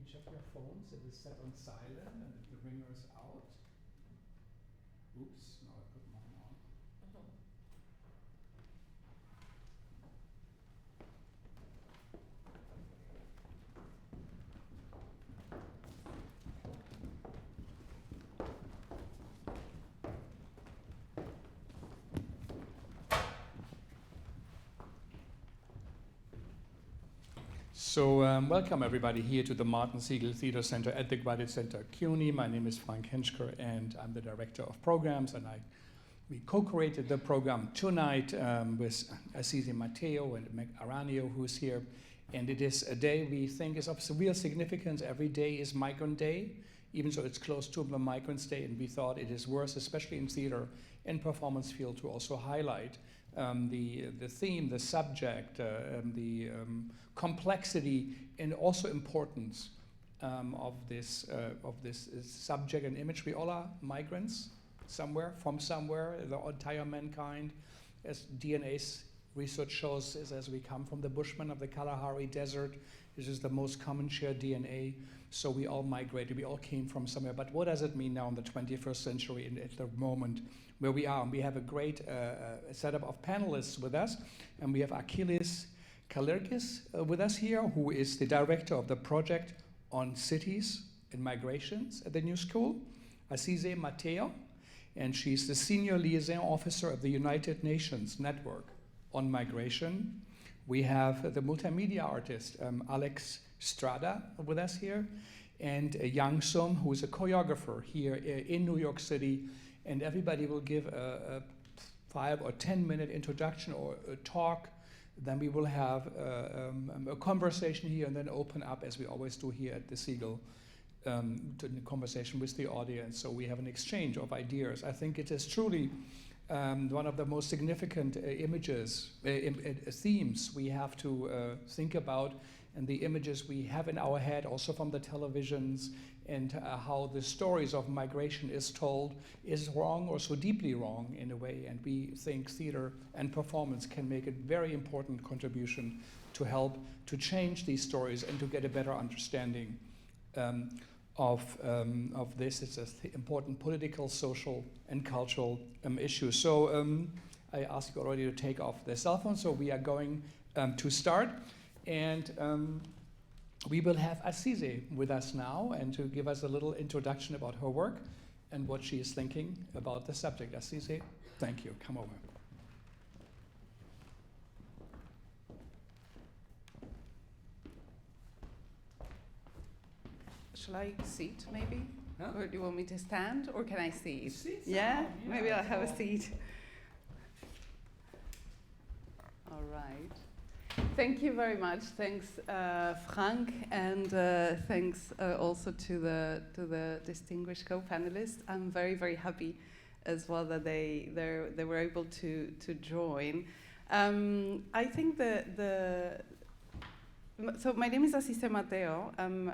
each of your phones. It is set on silent and the ringer is out. Oops, now I put mine on. So welcome everybody here to the Martin Segal Theater Center at the Graduate Center CUNY. My name is Frank Henschker and I'm the Director of Programs, and we co-created the program tonight with Assisi Matteo and Meg Aranio, who's here. And it is a day we think is of real significance. Every day is Migrant Day, even so it's close to the Migrants Day, and we thought it is worth, especially in theater and performance field, to also highlight the theme, the subject, the complexity and also importance of this subject and image. We all are migrants somewhere, from somewhere, the entire mankind, as DNA's research shows, is as we come from the Bushmen of the Kalahari Desert. This is the most common shared DNA. So we all migrated, we all came from somewhere. But what does it mean now in the 21st century and at the moment where we are? And we have a great setup of panelists with us. And we have Achilles Kalergis with us here, who is the director of the project on cities and migrations at the New School. Assisi Matteo, and she's the senior liaison officer of the United Nations Network on Migration. We have the multimedia artist, Alex Strada, with us here, and Yang Sum, who is a choreographer here in New York City. And everybody will give a 5 or 10 minute introduction or a talk. Then we will have a conversation here and then open up, as we always do here at the Segal, to the conversation with the audience. So we have an exchange of ideas. I think it is truly one of the most significant themes we have to think about, and the images we have in our head also from the televisions, and how the stories of migration is told is wrong, or so deeply wrong in a way. And we think theater and performance can make a very important contribution to help to change these stories and to get a better understanding of this. It's an important political, social, and cultural issue. So I ask you already to take off the cell phone. So we are going to start. And we will have Assisi with us now, and to give us a little introduction about her work and what she is thinking about the subject. Assisi, thank you. Come over. Shall I sit, maybe? Huh? Or do you want me to stand, or can I sit? Sit Yeah? down, yeah, Maybe I'll have so- a seat. All right. Thank you very much. Thanks, Frank, and thanks also to the distinguished co-panelists. I'm very, very happy as well that they were able to join. I think so my name is Assisi Matteo. I'm,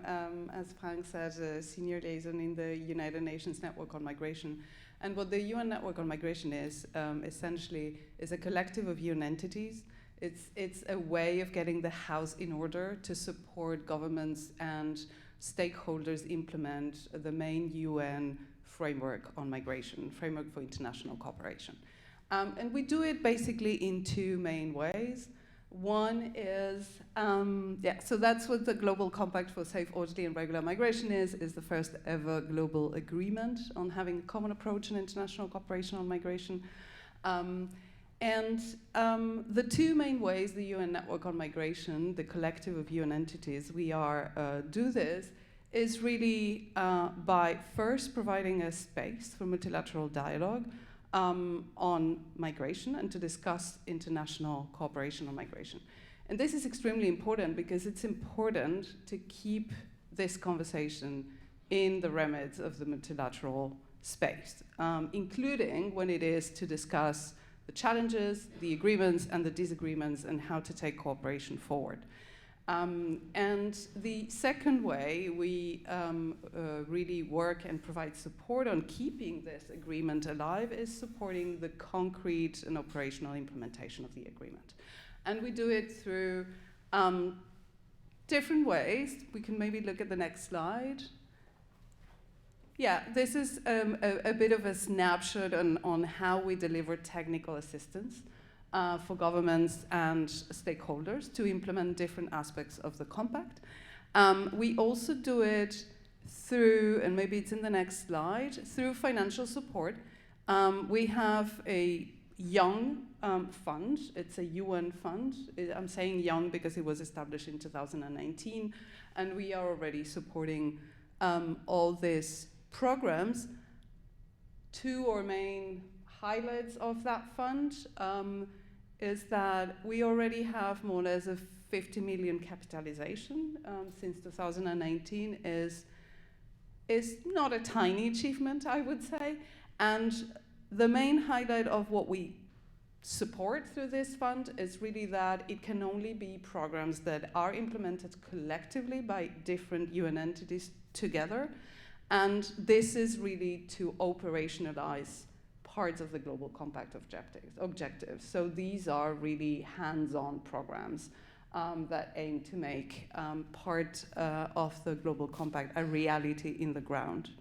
as Frank said, a senior liaison in the United Nations Network on Migration. And what the UN Network on Migration is, essentially, is a collective of UN entities. It's a way of getting the house in order to support governments and stakeholders implement the main UN framework on migration, framework for international cooperation. And we do it basically in two main ways. One is, so that's what the Global Compact for Safe, Orderly and Regular Migration is the first ever global agreement on having a common approach in international cooperation on migration. The two main ways the UN Network on Migration, the collective of UN entities, we do this, is really by first providing a space for multilateral dialogue on migration and to discuss international cooperation on migration. And this is extremely important because it's important to keep this conversation in the remit of the multilateral space, including when it is to discuss the challenges, the agreements, and the disagreements, and how to take cooperation forward. And the second way we really work and provide support on keeping this agreement alive is supporting the concrete and operational implementation of the agreement. And we do it through different ways. We can maybe look at the next slide. Yeah, this is a bit of a snapshot on how we deliver technical assistance for governments and stakeholders to implement different aspects of the compact. We also do it through, and maybe it's in the next slide, through financial support. We have a young fund. It's a UN fund. I'm saying young because it was established in 2019, and we are already supporting all these programs. Two or main highlights of that fund is that we already have more or less a 50 million capitalization since 2019 is not a tiny achievement, I would say. And the main highlight of what we support through this fund is really that it can only be programs that are implemented collectively by different UN entities together. And this is really to operationalize parts of the Global Compact objectives. So these are really hands-on programs that aim to make part of the Global Compact a reality in the ground.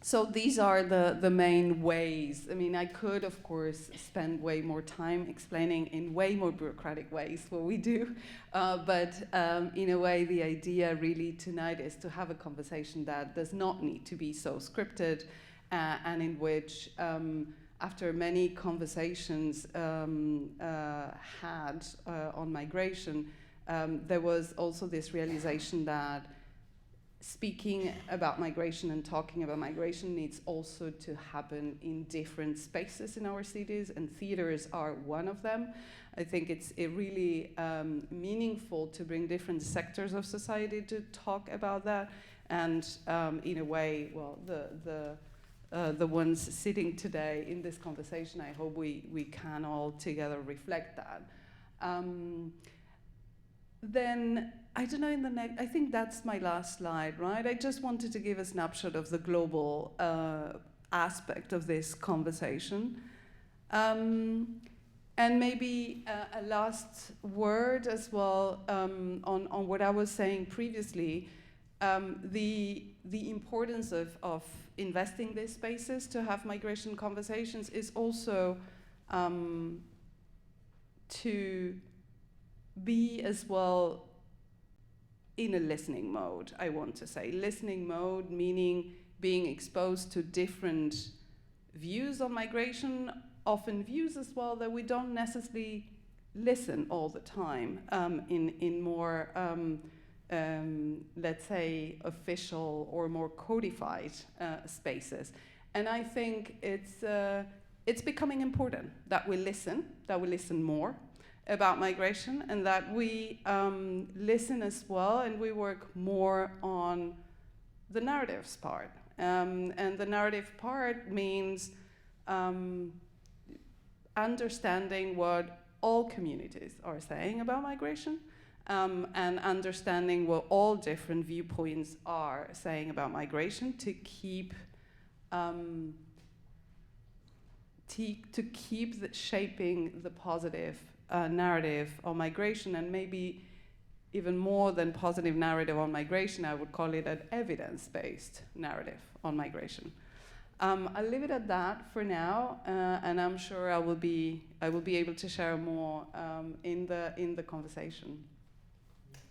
So these are the main ways. I mean, I could, of course, spend way more time explaining in way more bureaucratic ways what we do. But in a way, the idea really tonight is to have a conversation that does not need to be so scripted and in which, after many conversations had on migration, there was also this realization that speaking about migration and talking about migration needs also to happen in different spaces in our cities, and theaters are one of them. I think it's really meaningful to bring different sectors of society to talk about that, and in a way, well, the ones sitting today in this conversation, I hope we can all together reflect that. Then, I don't know, in the next, I think that's my last slide, right? I just wanted to give a snapshot of the global aspect of this conversation. And maybe a last word as well on what I was saying previously, the importance of investing these spaces to have migration conversations is also to be as well in a listening mode, I want to say. Listening mode meaning being exposed to different views on migration, often views as well that we don't necessarily listen all the time in more, let's say, official or more codified spaces. And I think it's becoming important that we listen more about migration, and that we listen as well, and we work more on the narratives part. And the narrative part means understanding what all communities are saying about migration, and understanding what all different viewpoints are saying about migration to keep shaping the positive narrative on migration, and maybe even more than positive narrative on migration, I would call it an evidence-based narrative on migration. I'll leave it at that for now, and I'm sure I will be able to share more in the conversation.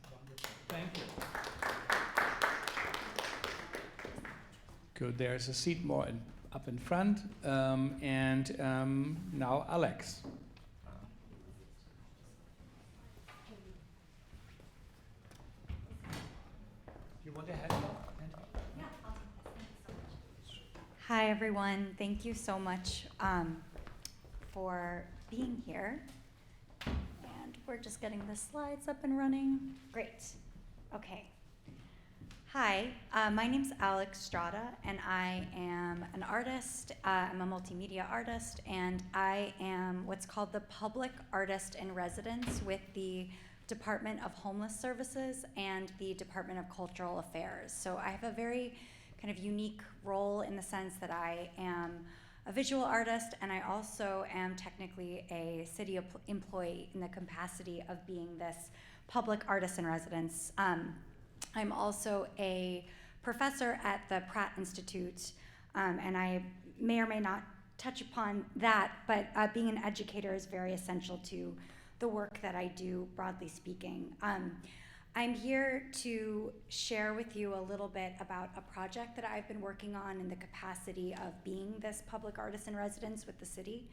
Wonderful. Thank you. Good. There's a seat more up in front, and now Alex. You want to head up? Yeah, I'll take this. Thank you so much. Hi, everyone. Thank you so much for being here. And we're just getting the slides up and running. Great. Okay. Hi, my name's Alex Strada, and I am an artist. I'm a multimedia artist, and I am what's called the Public Artist in Residence with the Department of Homeless Services and the Department of Cultural Affairs. So I have a very kind of unique role in the sense that I am a visual artist, and I also am technically a city employee in the capacity of being this public artist in residence. I'm also a professor at the Pratt Institute, and I may or may not touch upon that, but being an educator is very essential to the work that I do, broadly speaking. I'm here to share with you a little bit about a project that I've been working on in the capacity of being this public artist in residence with the city.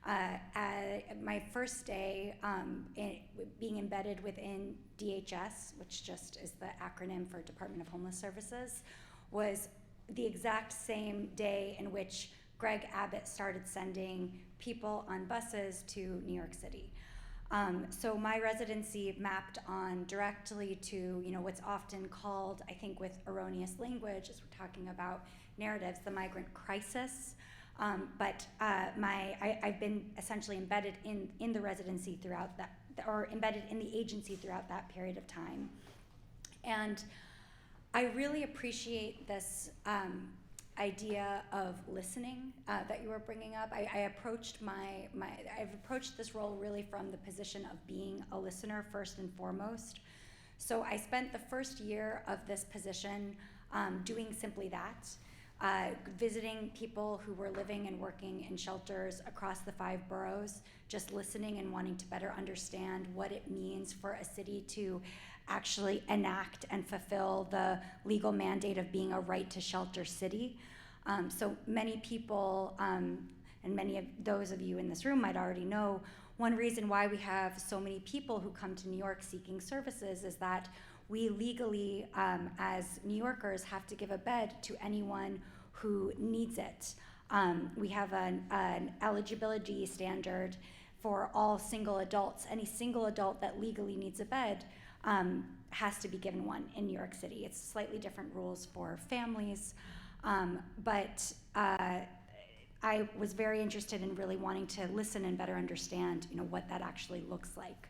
My first day being embedded within DHS, which just is the acronym for Department of Homeless Services, was the exact same day in which Greg Abbott started sending people on buses to New York City. So my residency mapped on directly to, what's often called, I think with erroneous language, as we're talking about narratives, the migrant crisis. But I've been essentially embedded in the residency throughout that, or embedded in the agency throughout that period of time. And I really appreciate this idea of listening that you were bringing up. I've approached this role really from the position of being a listener first and foremost. So I spent the first year of this position doing simply that, visiting people who were living and working in shelters across the 5 boroughs, just listening and wanting to better understand what it means for a city to actually enact and fulfill the legal mandate of being a right to shelter city. So many people, and many of those of you in this room might already know, one reason why we have so many people who come to New York seeking services is that we legally, as New Yorkers, have to give a bed to anyone who needs it. We have an eligibility standard for all single adults. Any single adult that legally needs a bed has to be given one in New York City. It's slightly different rules for families, but I was very interested in really wanting to listen and better understand, what that actually looks like.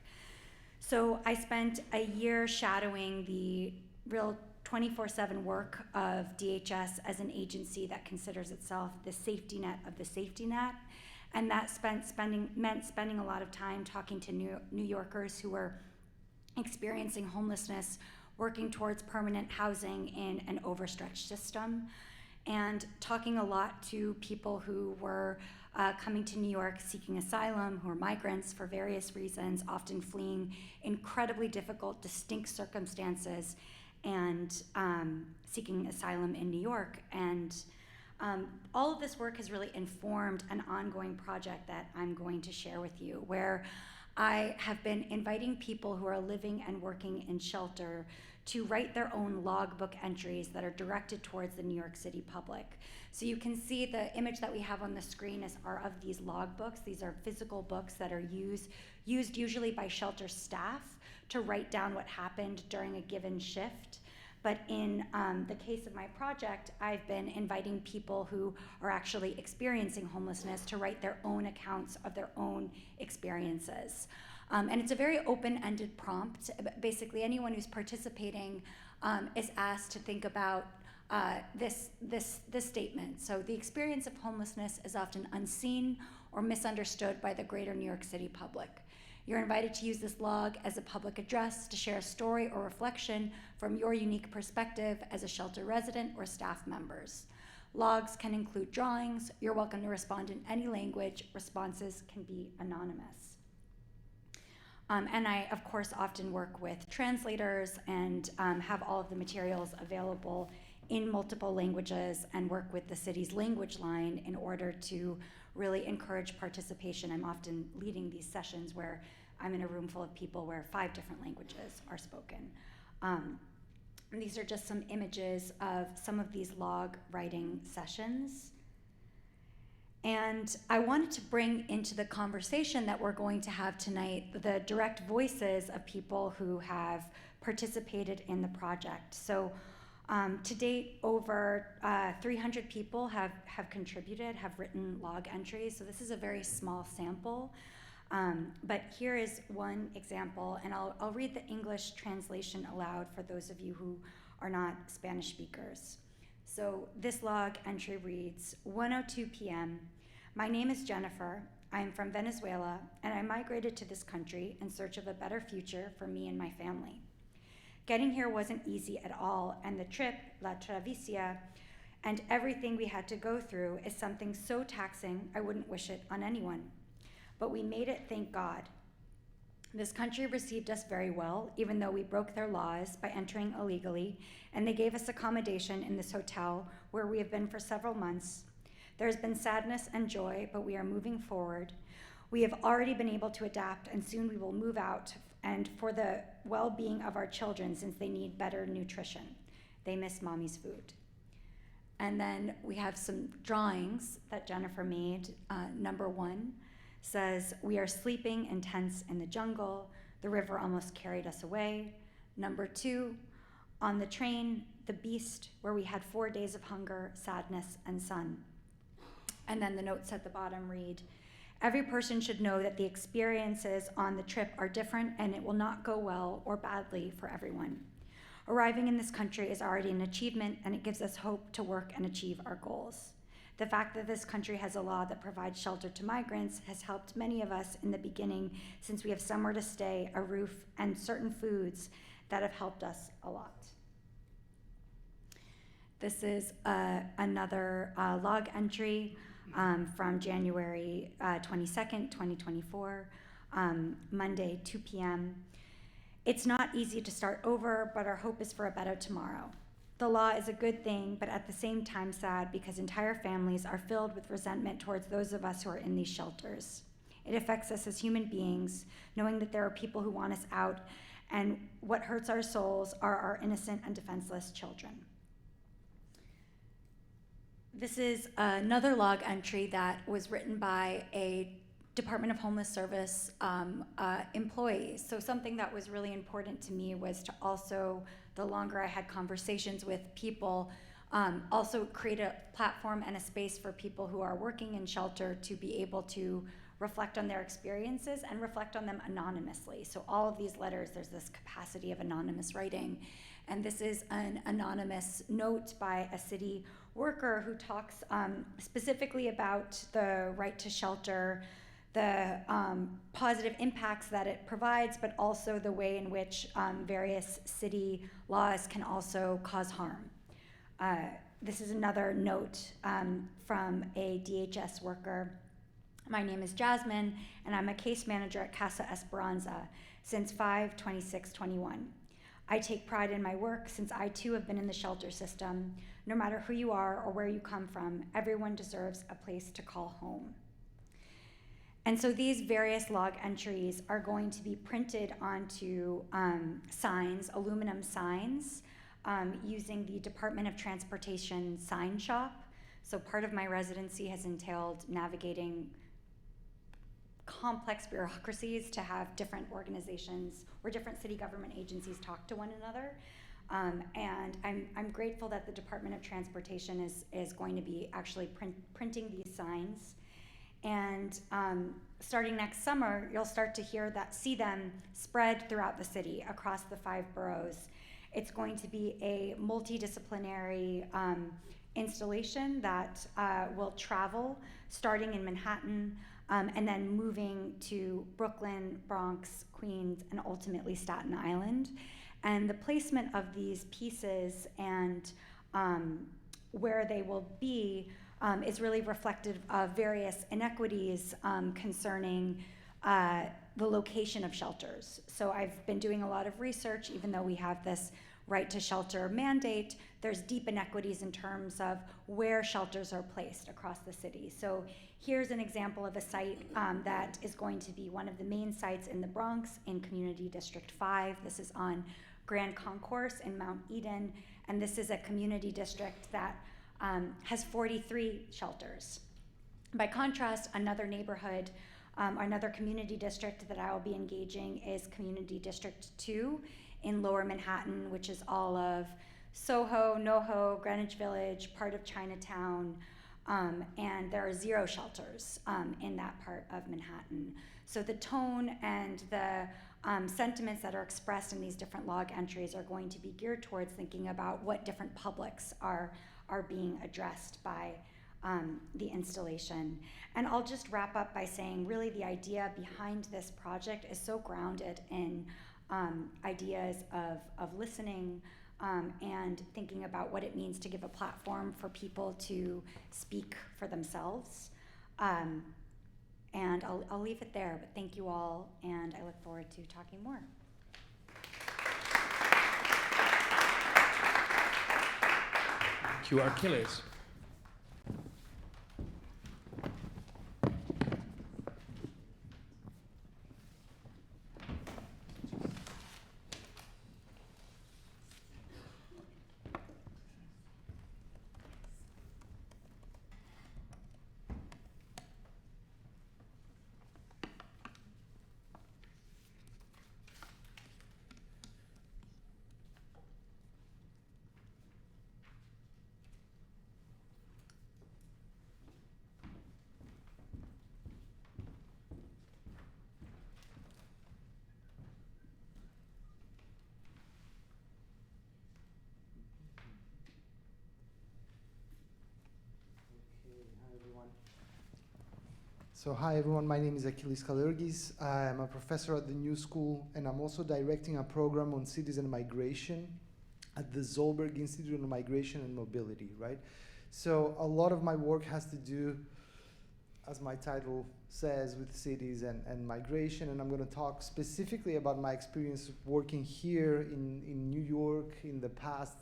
So I spent a year shadowing the real 24/7 work of DHS as an agency that considers itself the safety net of the safety net. And that meant spending a lot of time talking to New Yorkers who were experiencing homelessness, working towards permanent housing in an overstretched system, and talking a lot to people who were coming to New York seeking asylum, who are migrants for various reasons, often fleeing incredibly difficult, distinct circumstances, and seeking asylum in New York. And all of this work has really informed an ongoing project that I'm going to share with you, where I have been inviting people who are living and working in shelter to write their own logbook entries that are directed towards the New York City public. So you can see the image that we have on the screen are of these logbooks. These are physical books that are used usually by shelter staff to write down what happened during a given shift. But in the case of my project, I've been inviting people who are actually experiencing homelessness to write their own accounts of their own experiences. And it's a very open-ended prompt. Basically, anyone who's participating is asked to think about this statement. So the experience of homelessness is often unseen or misunderstood by the greater New York City public. You're invited to use this log as a public address to share a story or reflection from your unique perspective as a shelter resident or staff members. Logs can include drawings. You're welcome to respond in any language. Responses can be anonymous. And I, of course, often work with translators and have all of the materials available in multiple languages and work with the city's language line in order to really encourage participation. I'm often leading these sessions where I'm in a room full of people where 5 different languages are spoken. And these are just some images of some of these log writing sessions. And I wanted to bring into the conversation that we're going to have tonight the direct voices of people who have participated in the project. So to date, over 300 people have contributed, have written log entries. So this is a very small sample. But here is one example, and I'll read the English translation aloud for those of you who are not Spanish speakers. So this log entry reads, 1:02 p.m., My name is Jennifer. I am from Venezuela, and I migrated to this country in search of a better future for me and my family. Getting here wasn't easy at all, and the trip, La Travesía, and everything we had to go through is something so taxing I wouldn't wish it on anyone. But we made it, thank God. This country received us very well, even though we broke their laws by entering illegally, and they gave us accommodation in this hotel where we have been for several months. There has been sadness and joy, but we are moving forward. We have already been able to adapt, and soon we will move out, and for the well-being of our children, since they need better nutrition. They miss mommy's food. And then we have some drawings that Jennifer made. Number 1 says, we are sleeping in tents in the jungle. The river almost carried us away. Number 2, on the train, the beast, where we had 4 days of hunger, sadness, and sun. And then the notes at the bottom read, every person should know that the experiences on the trip are different and it will not go well or badly for everyone. Arriving in this country is already an achievement, and it gives us hope to work and achieve our goals. The fact that this country has a law that provides shelter to migrants has helped many of us in the beginning, since we have somewhere to stay, a roof, and certain foods that have helped us a lot. This is another log entry from January 22nd, 2024, Monday, 2 p.m. It's not easy to start over, but our hope is for a better tomorrow. The law is a good thing, but at the same time sad, because entire families are filled with resentment towards those of us who are in these shelters. It affects us as human beings, knowing that there are people who want us out, and what hurts our souls are our innocent and defenseless children. This is another log entry that was written by a Department of Homeless Service employees. So something that was really important to me was to also, the longer I had conversations with people, also create a platform and a space for people who are working in shelter to be able to reflect on their experiences and reflect on them anonymously. So all of these letters, there's this capacity of anonymous writing. And this is an anonymous note by a city worker who talks specifically about the right to shelter, the positive impacts that it provides, but also the way in which various city laws can also cause harm. This is another note from a DHS worker. My name is Jasmine, and I'm a case manager at Casa Esperanza since 5/26/21. I take pride in my work, since I too have been in the shelter system. No matter who you are or where you come from, everyone deserves a place to call home. And so these various log entries are going to be printed onto signs, aluminum signs, using the Department of Transportation sign shop. So part of my residency has entailed navigating complex bureaucracies to have different organizations or different city government agencies talk to one another. And I'm grateful that the Department of Transportation is going to be actually printing these signs. And starting next summer, you'll start to see them spread throughout the city across the 5 boroughs. It's going to be a multidisciplinary installation that will travel starting in Manhattan and then moving to Brooklyn, Bronx, Queens, and ultimately Staten Island. And the placement of these pieces and where they will be is really reflective of various inequities concerning the location of shelters. So I've been doing a lot of research, even though we have this right to shelter mandate, there's deep inequities in terms of where shelters are placed across the city. So here's an example of a site that is going to be one of the main sites in the Bronx in Community District 5. This is on Grand Concourse in Mount Eden, and this is a community district that has 43 shelters. By contrast, another neighborhood, another community district that I will be engaging is Community District 2 in Lower Manhattan, which is all of Soho, NoHo, Greenwich Village, part of Chinatown, and there are 0 shelters in that part of Manhattan. So the tone and the sentiments that are expressed in these different log entries are going to be geared towards thinking about what different publics are being addressed by the installation. And I'll just wrap up by saying really the idea behind this project is so grounded in ideas of listening and thinking about what it means to give a platform for people to speak for themselves. And I'll leave it there, but thank you all, and I look forward to talking more. Thank you, Achilles. So hi everyone, my name is Achilles Kalergis. I'm a professor at the New School, and I'm also directing a program on cities and migration at the Zolberg Institute on Migration and Mobility, right? So a lot of my work has to do, as my title says, with cities and migration, and I'm going to talk specifically about my experience working here in New York in the past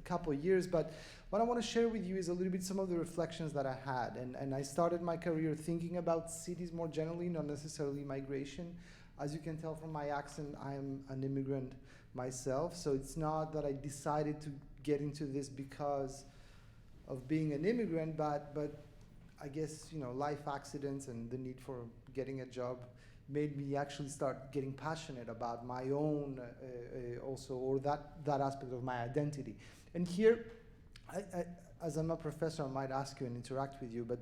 couple of years. But what I want to share with you is a little bit some of the reflections that I had. And I started my career thinking about cities more generally, not necessarily migration. As you can tell from my accent, I am an immigrant myself. So it's not that I decided to get into this because of being an immigrant, but I guess, you know, life accidents and the need for getting a job made me actually start getting passionate about my own also, or that aspect of my identity. And here, as I'm a professor, I might ask you and interact with you, but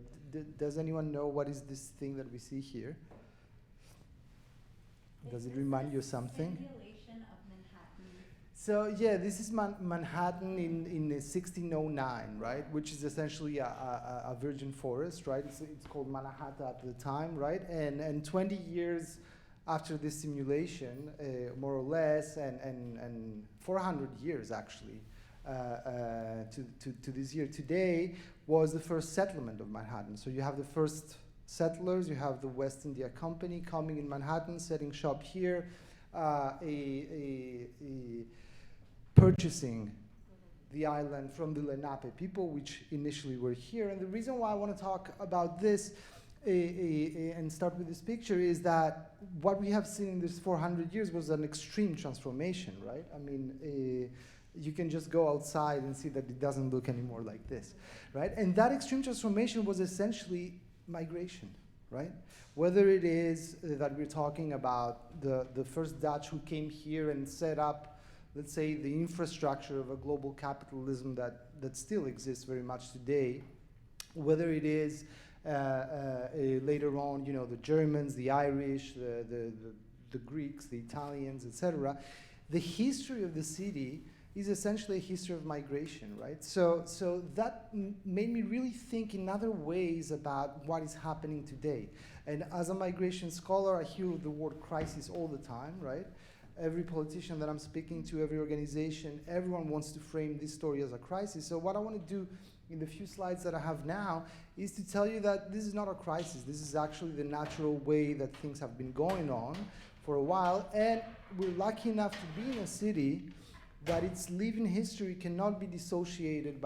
does anyone know what is this thing that we see here? Does it remind you of something? Simulation of Manhattan. So yeah, this is Manhattan in 1609, right? Which is essentially a virgin forest, right? It's called Manhattan at the time, right? And 20 years after this simulation, more or less, and 400 years actually, to this year today, was the first settlement of Manhattan. So you have the first settlers, you have the West India Company coming in Manhattan, setting shop here, purchasing the island from the Lenape people, which initially were here. And the reason why I want to talk about this and start with this picture is that what we have seen in this 400 years was an extreme transformation, right? I mean, you can just go outside and see that it doesn't look anymore like this, right? And that extreme transformation was essentially migration, right? Whether it is that we're talking about the first Dutch who came here and set up, let's say, the infrastructure of a global capitalism that still exists very much today, whether it is later on, you know, the Germans, the Irish, the Greeks, the Italians, etc. The history of the city is essentially a history of migration, right? So that made me really think in other ways about what is happening today. And as a migration scholar, I hear the word crisis all the time, right? Every politician that I'm speaking to, every organization, everyone wants to frame this story as a crisis. So what I want to do in the few slides that I have now is to tell you that this is not a crisis. This is actually the natural way that things have been going on for a while. And we're lucky enough to be in a city that its living history cannot be dissociated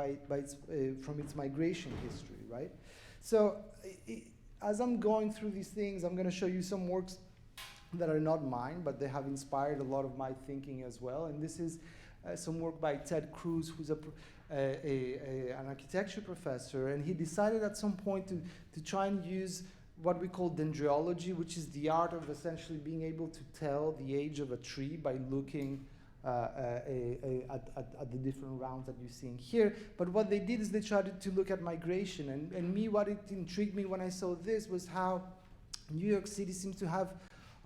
from its migration history, right? So as I'm going through these things, I'm going to show you some works that are not mine, but they have inspired a lot of my thinking as well. And this is some work by Ted Cruz, who's an architecture professor, and he decided at some point to try and use what we call dendrology, which is the art of essentially being able to tell the age of a tree by looking at the different rounds that you're seeing here. But what they did is they tried to look at migration. And me, what it intrigued me when I saw this was how New York City seems to have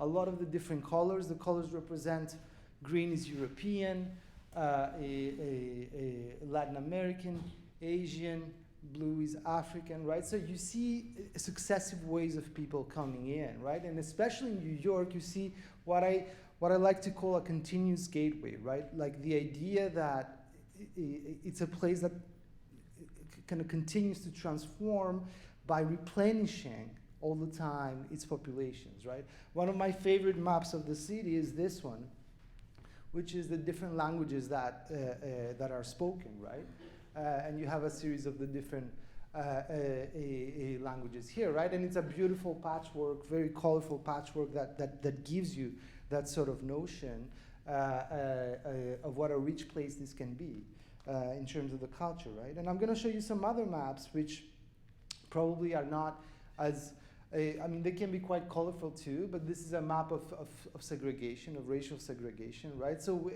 a lot of the different colors. The colors represent green is European, Latin American, Asian, blue is African, right? So you see successive waves of people coming in, right? And especially in New York, you see what I like to call a continuous gateway, right? Like the idea that it's a place that kind of continues to transform by replenishing all the time its populations, right? One of my favorite maps of the city is this one, which is the different languages that are spoken, right? And you have a series of the different languages here, right? And it's a beautiful patchwork, very colorful patchwork that gives you that sort of notion of what a rich place this can be in terms of the culture, right? And I'm going to show you some other maps which probably are not as, I mean, they can be quite colorful too, but this is a map of segregation, of racial segregation, right? So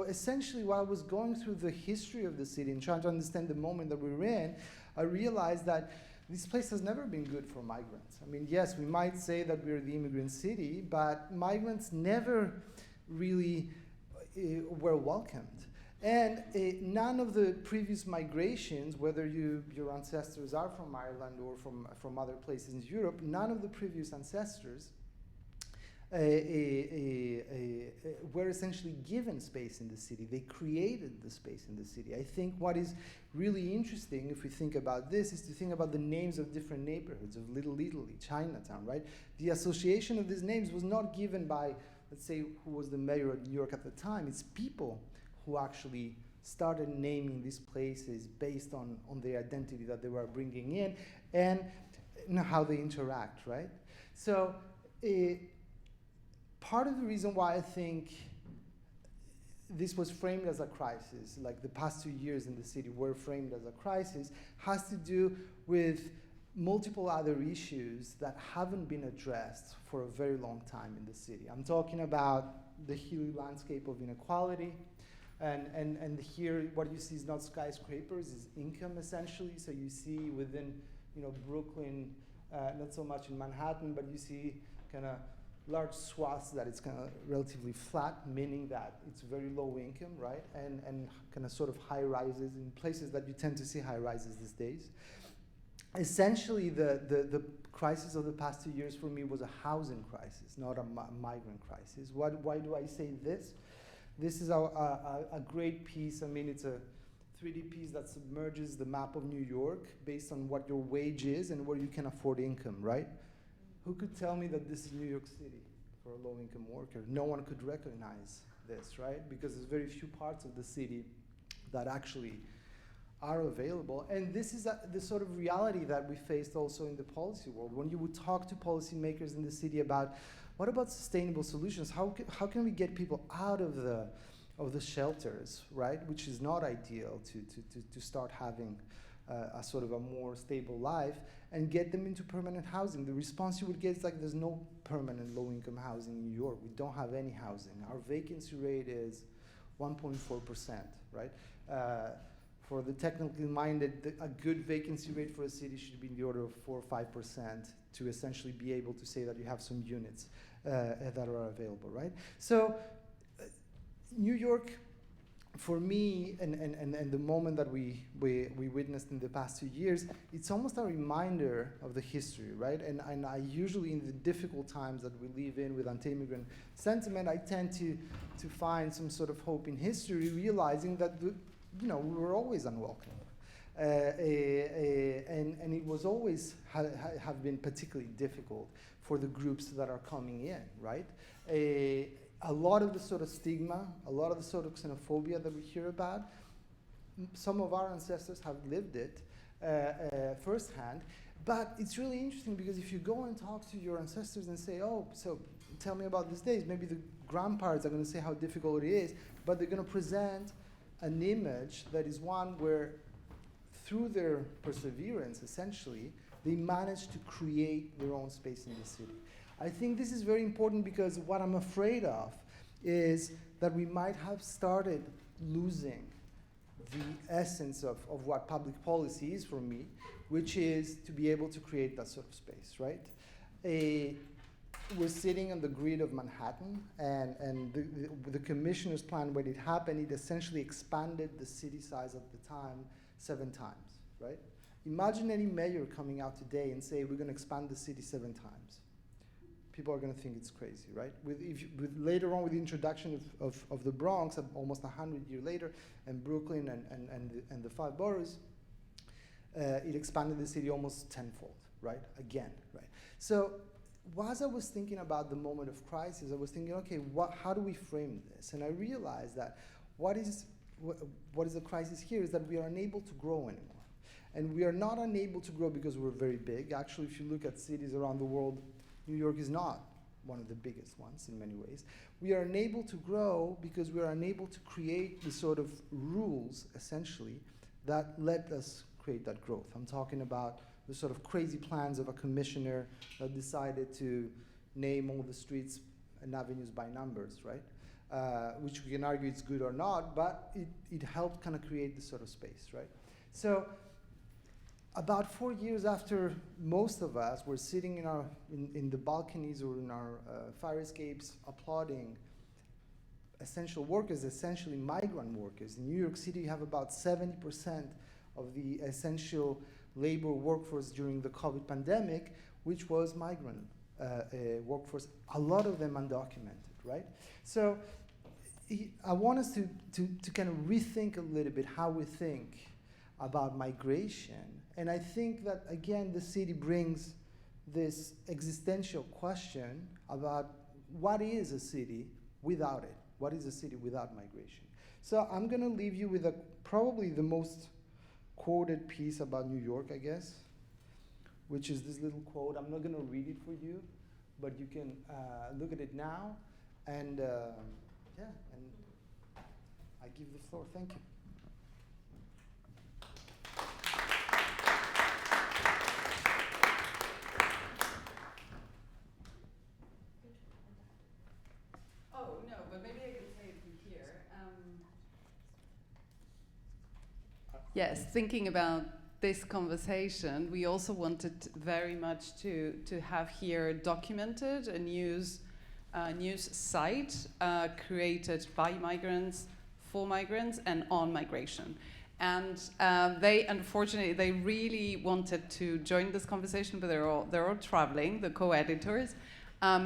essentially, while I was going through the history of the city and trying to understand the moment that we're in, I realized that this place has never been good for migrants. I mean, yes, we might say that we're the immigrant city, but migrants never really were welcomed. And none of the previous migrations, whether your ancestors are from Ireland or from other places in Europe, none of the previous ancestors were essentially given space in the city. They created the space in the city. I think what is really interesting, if we think about this, is to think about the names of different neighborhoods, of Little Italy, Chinatown, right? The association of these names was not given by, let's say, who was the mayor of New York at the time. It's people who actually started naming these places based on the identity that they were bringing in and how they interact, right? So part of the reason why I think this was framed as a crisis, like the past 2 years in the city were framed as a crisis, has to do with multiple other issues that haven't been addressed for a very long time in the city. I'm talking about the hilly landscape of inequality, and here what you see is not skyscrapers, is income essentially. So you see within, Brooklyn, not so much in Manhattan, but you see kind of large swaths that it's kind of relatively flat, meaning that it's very low income, right? And kind of sort of high rises in places that you tend to see high rises these days. Essentially, the crisis of the past 2 years for me was a housing crisis, not a migrant crisis. Why do I say this? This is a great piece. I mean, it's a 3D piece that submerges the map of New York based on what your wage is and where you can afford income, right? Who could tell me that this is New York City for a low-income worker? No one could recognize this, right? Because there's very few parts of the city that actually are available. And this is the sort of reality that we faced also in the policy world. When you would talk to policymakers in the city about what about sustainable solutions? How can we get people out of the shelters, right? Which is not ideal to start having a sort of a more stable life and get them into permanent housing. The response you would get is like, there's no permanent low-income housing in New York. We don't have any housing. Our vacancy rate is 1.4%, right? For the technically minded, a good vacancy rate for a city should be in the order of 4 or 5% to essentially be able to say that you have some units that are available, right? So New York, for me, and the moment that we witnessed in the past 2 years, it's almost a reminder of the history, right? And I usually, in the difficult times that we live in with anti-immigrant sentiment, I tend to find some sort of hope in history, realizing that we were always unwelcome. And it was always have been particularly difficult for the groups that are coming in, right? A lot of the sort of stigma, a lot of the sort of xenophobia that we hear about, some of our ancestors have lived it firsthand. But it's really interesting because if you go and talk to your ancestors and say, oh, so tell me about these days, maybe the grandparents are going to say how difficult it is, but they're going to present an image that is one where through their perseverance, essentially, they managed to create their own space in the city. I think this is very important because what I'm afraid of is that we might have started losing the essence of what public policy is for me, which is to be able to create that sort of space, right? We're sitting on the grid of Manhattan, and the commissioner's plan, when it happened, it essentially expanded the city size at the time 7 times, right? Imagine any mayor coming out today and say, we're going to expand the city 7 times. People are going to think it's crazy, right? Later on, with the introduction of the Bronx, almost 100 years later, and Brooklyn and the 5 boroughs, it expanded the city almost tenfold, right? Again, right? So, as I was thinking about the moment of crisis, I was thinking, okay, how do we frame this? And I realized that what is the crisis here is that we are unable to grow anymore. And we are not unable to grow because we're very big. Actually, if you look at cities around the world, New York is not one of the biggest ones in many ways. We are unable to grow because we are unable to create the sort of rules, essentially, that let us create that growth. I'm talking about the sort of crazy plans of a commissioner that decided to name all the streets and avenues by numbers, right? Which we can argue it's good or not, but it helped kind of create this sort of space, right? So about 4 years after most of us were sitting in the balconies or in our fire escapes applauding essential workers, essentially migrant workers. In New York City, you have about 70% of the essential labor workforce during the COVID pandemic, which was migrant workforce, a lot of them undocumented, right? So I want us to kind of rethink a little bit how we think about migration. And I think that, again, the city brings this existential question about what is a city without it? What is a city without migration? So I'm going to leave you with probably the most quoted piece about New York, I guess, which is this little quote. I'm not going to read it for you, but you can look at it now. And yeah, and I give the floor. Thank you. Yes, thinking about this conversation, we also wanted very much to have here documented a news site created by migrants, for migrants, and on migration. And they, unfortunately, they really wanted to join this conversation, but they're all traveling, the co-editors.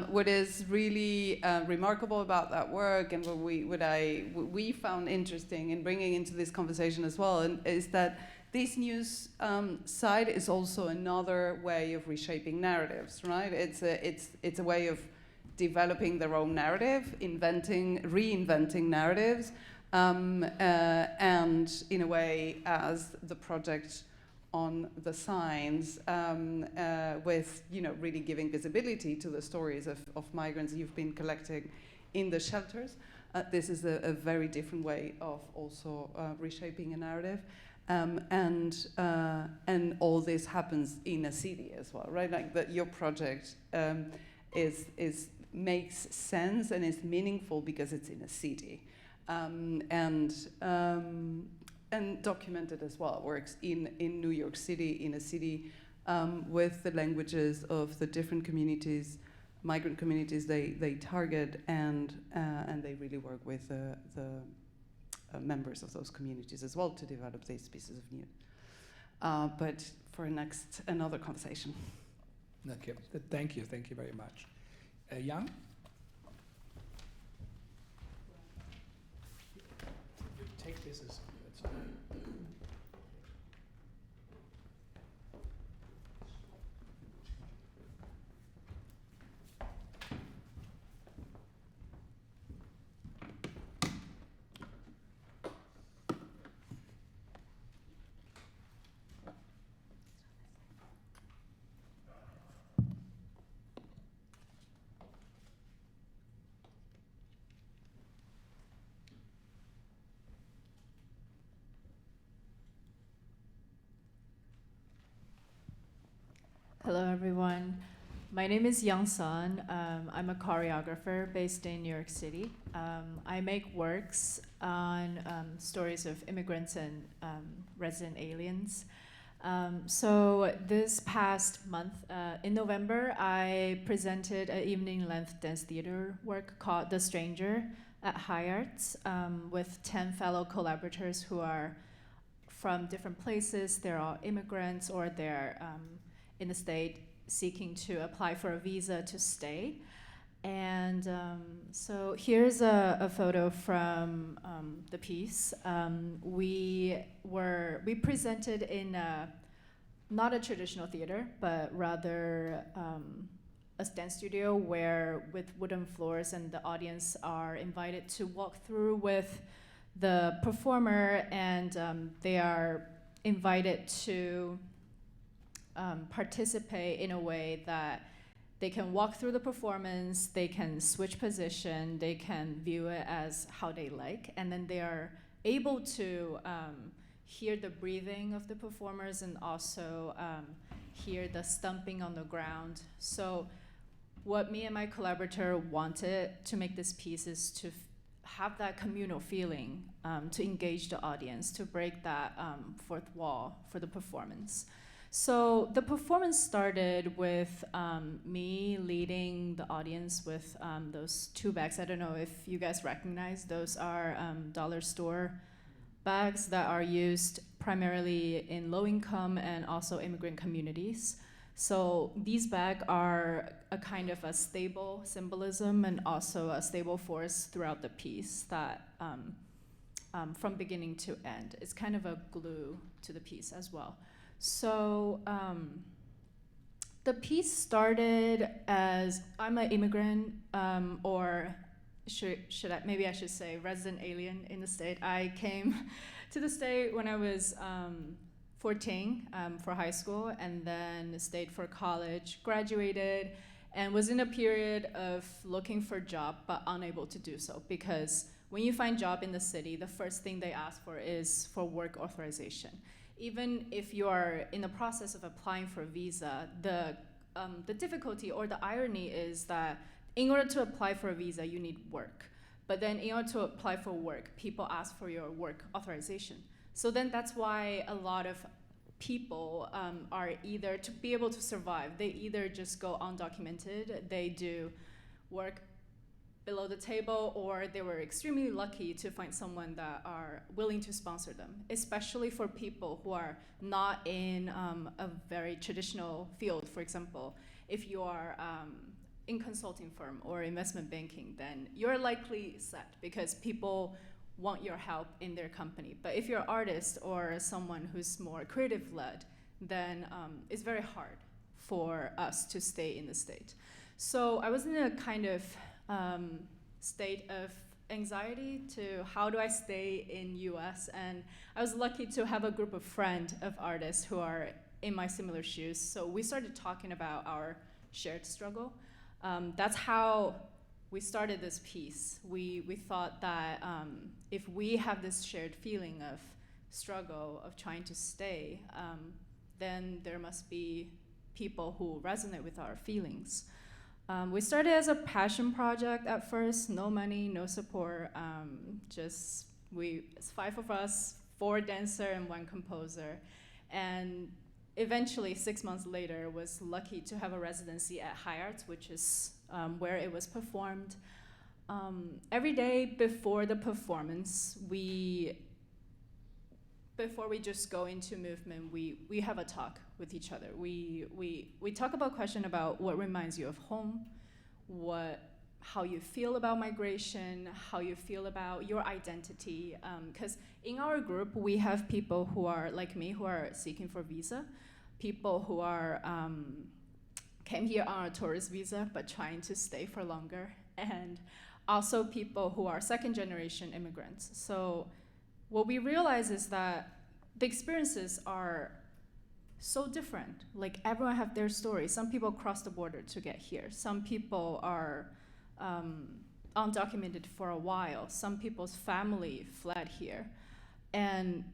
What is really remarkable about that work, and what we found interesting in bringing into this conversation as well, is that this news side is also another way of reshaping narratives, right? It's a way of developing their own narrative, reinventing narratives, and in a way, as the project on the signs, with really giving visibility to the stories of migrants you've been collecting in the shelters. This is a very different way of also reshaping a narrative, and all this happens in a city as well, right? Like your project makes sense and is meaningful because it's in a city, and documented as well. It works in New York City, in a city with the languages of the different communities, migrant communities they target, and they really work with the members of those communities as well to develop these pieces of news. But for another conversation. Okay, thank you very much. Jan? Take this as Hello, everyone. My name is Young Sun. I'm a choreographer based in New York City. I make works on stories of immigrants and resident aliens. So this past month, in November, I presented an evening-length dance theater work called The Stranger at High Arts with 10 fellow collaborators who are from different places. They're all immigrants, or they're in the state seeking to apply for a visa to stay. And so here's a photo from the piece. We presented in not a traditional theater, but rather a dance studio with wooden floors, and the audience are invited to walk through with the performer, and they are invited to participate in a way that they can walk through the performance, they can switch position, they can view it as how they like, and then they are able to hear the breathing of the performers and also hear the stomping on the ground. So what me and my collaborator wanted to make this piece is to have that communal feeling, to engage the audience, to break that fourth wall for the performance. So the performance started with me leading the audience with those two bags. I don't know if you guys recognize, those are dollar store bags that are used primarily in low income and also immigrant communities. So these bags are a kind of a stable symbolism and also a stable force throughout the piece that from beginning to end, it's kind of a glue to the piece as well. So the piece started as, I'm an immigrant, or maybe I should say resident alien in the state. I came to the state when I was 14 for high school, and then stayed for college, graduated, and was in a period of looking for a job but unable to do so, because when you find job in the city, the first thing they ask for is for work authorization. Even if you are in the process of applying for a visa, the difficulty or the irony is that in order to apply for a visa, you need work. But then in order to apply for work, people ask for your work authorization. So then that's why a lot of people are either, to be able to survive, they either just go undocumented, they do work below the table, or they were extremely lucky to find someone that are willing to sponsor them, especially for people who are not in a very traditional field. For example, if you are in consulting firm or investment banking, then you're likely set because people want your help in their company. But if you're an artist or someone who's more creative-led, then it's very hard for us to stay in the state. So I was in a kind of state of anxiety to how do I stay in US, and I was lucky to have a group of friends of artists who are in my similar shoes. So we started talking about our shared struggle. That's how we started this piece. We thought that if we have this shared feeling of struggle, of trying to stay, then there must be people who resonate with our feelings. We started as a passion project at first, no money, no support, it's 5 of us, 4 dancers and 1 composer. And eventually, 6 months later, was lucky to have a residency at High Arts, which is where it was performed. Every day before the performance, before we just go into movement, we have a talk with each other. We talk about question about what reminds you of home, how you feel about migration, how you feel about your identity. Because in our group, we have people who are like me, who are seeking for visa, people who are came here on a tourist visa but trying to stay for longer, and also people who are second-generation immigrants. So what we realize is that the experiences are so different. Like, everyone have their story. Some people cross the border to get here. Some people are undocumented for a while. Some people's family fled here. And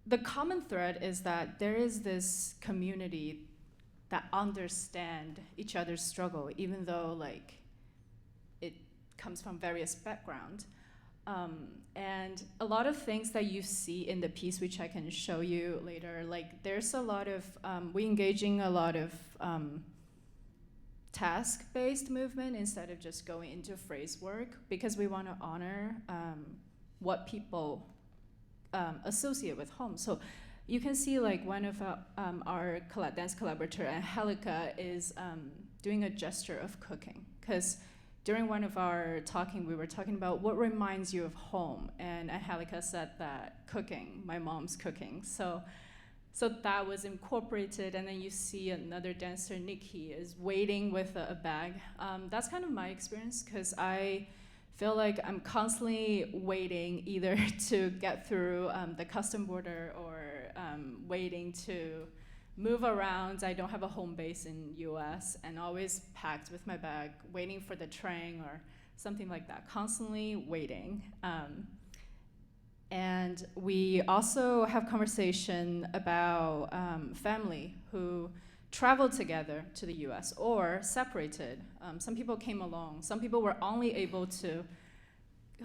the common thread is that there is this community that understand each other's struggle, even though like it comes from various backgrounds. And a lot of things that you see in the piece, which I can show you later, like there's a lot of, we engaging a lot of task-based movement instead of just going into phrase work, because we want to honor what people associate with home. So you can see like one of our dance collaborator, Angelica, is doing a gesture of cooking. Because during one of our talking, we were talking about what reminds you of home. And Angelica said that cooking, my mom's cooking. So that was incorporated. And then you see another dancer, Nikki, is waiting with a bag. That's kind of my experience, because I feel like I'm constantly waiting either to get through the custom border or waiting to move around. I don't have a home base in US, and always packed with my bag, waiting for the train or something like that, constantly waiting. And we also have conversation about family who traveled together to the US or separated. Some people came along. Some people were only able to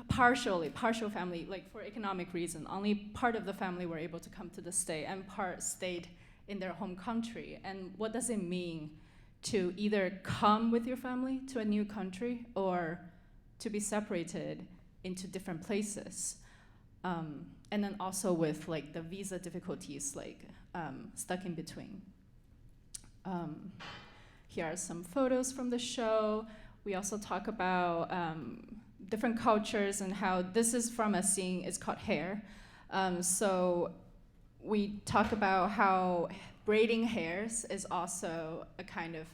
partial family, like for economic reason, only part of the family were able to come to the state and part stayed in their home country. And what does it mean to either come with your family to a new country or to be separated into different places? And then also with like the visa difficulties, like stuck in between. Here are some photos from the show. We also talk about different cultures and how this is from a scene, it's called hair. So we talk about how braiding hairs is also a kind of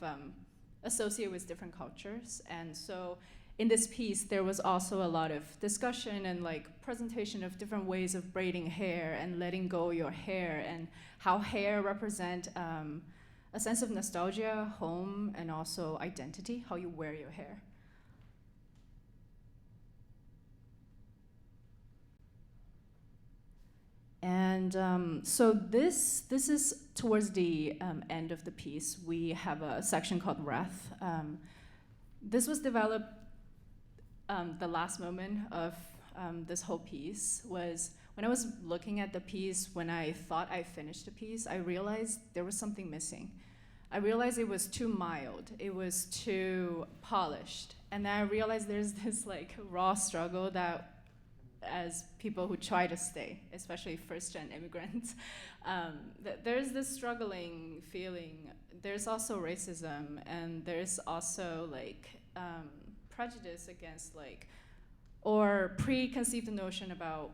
associated with different cultures. And so in this piece, there was also a lot of discussion and like presentation of different ways of braiding hair and letting go your hair, and how hair represent a sense of nostalgia, home, and also identity, how you wear your hair. And so this is towards the end of the piece. We have a section called Wrath. This was developed the last moment of this whole piece was when I was looking at the piece, when I thought I finished the piece, I realized there was something missing. I realized it was too mild, it was too polished. And then I realized there's this like raw struggle that as people who try to stay, especially first-gen immigrants, there's this struggling feeling. There's also racism, and there's also like prejudice against like, or preconceived notion about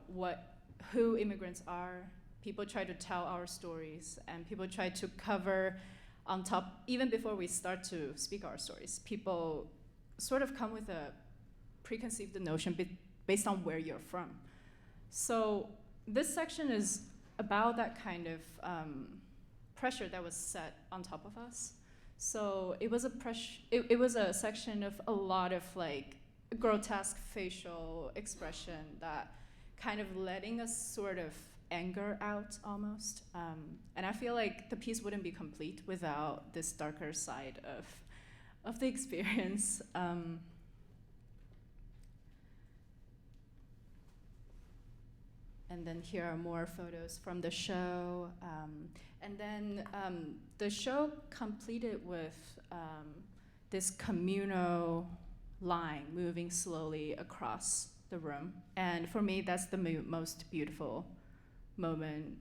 who immigrants are. People try to tell our stories, and people try to cover on top, even before we start to speak our stories. People sort of come with a preconceived notion based on where you're from. So this section is about that kind of pressure that was set on top of us. So it was it was a section of a lot of like grotesque facial expression that kind of letting us sort of anger out almost. And I feel like the piece wouldn't be complete without this darker side of the experience. And then here are more photos from the show. And then the show completed with this communal line moving slowly across the room. And for me, that's the most beautiful moment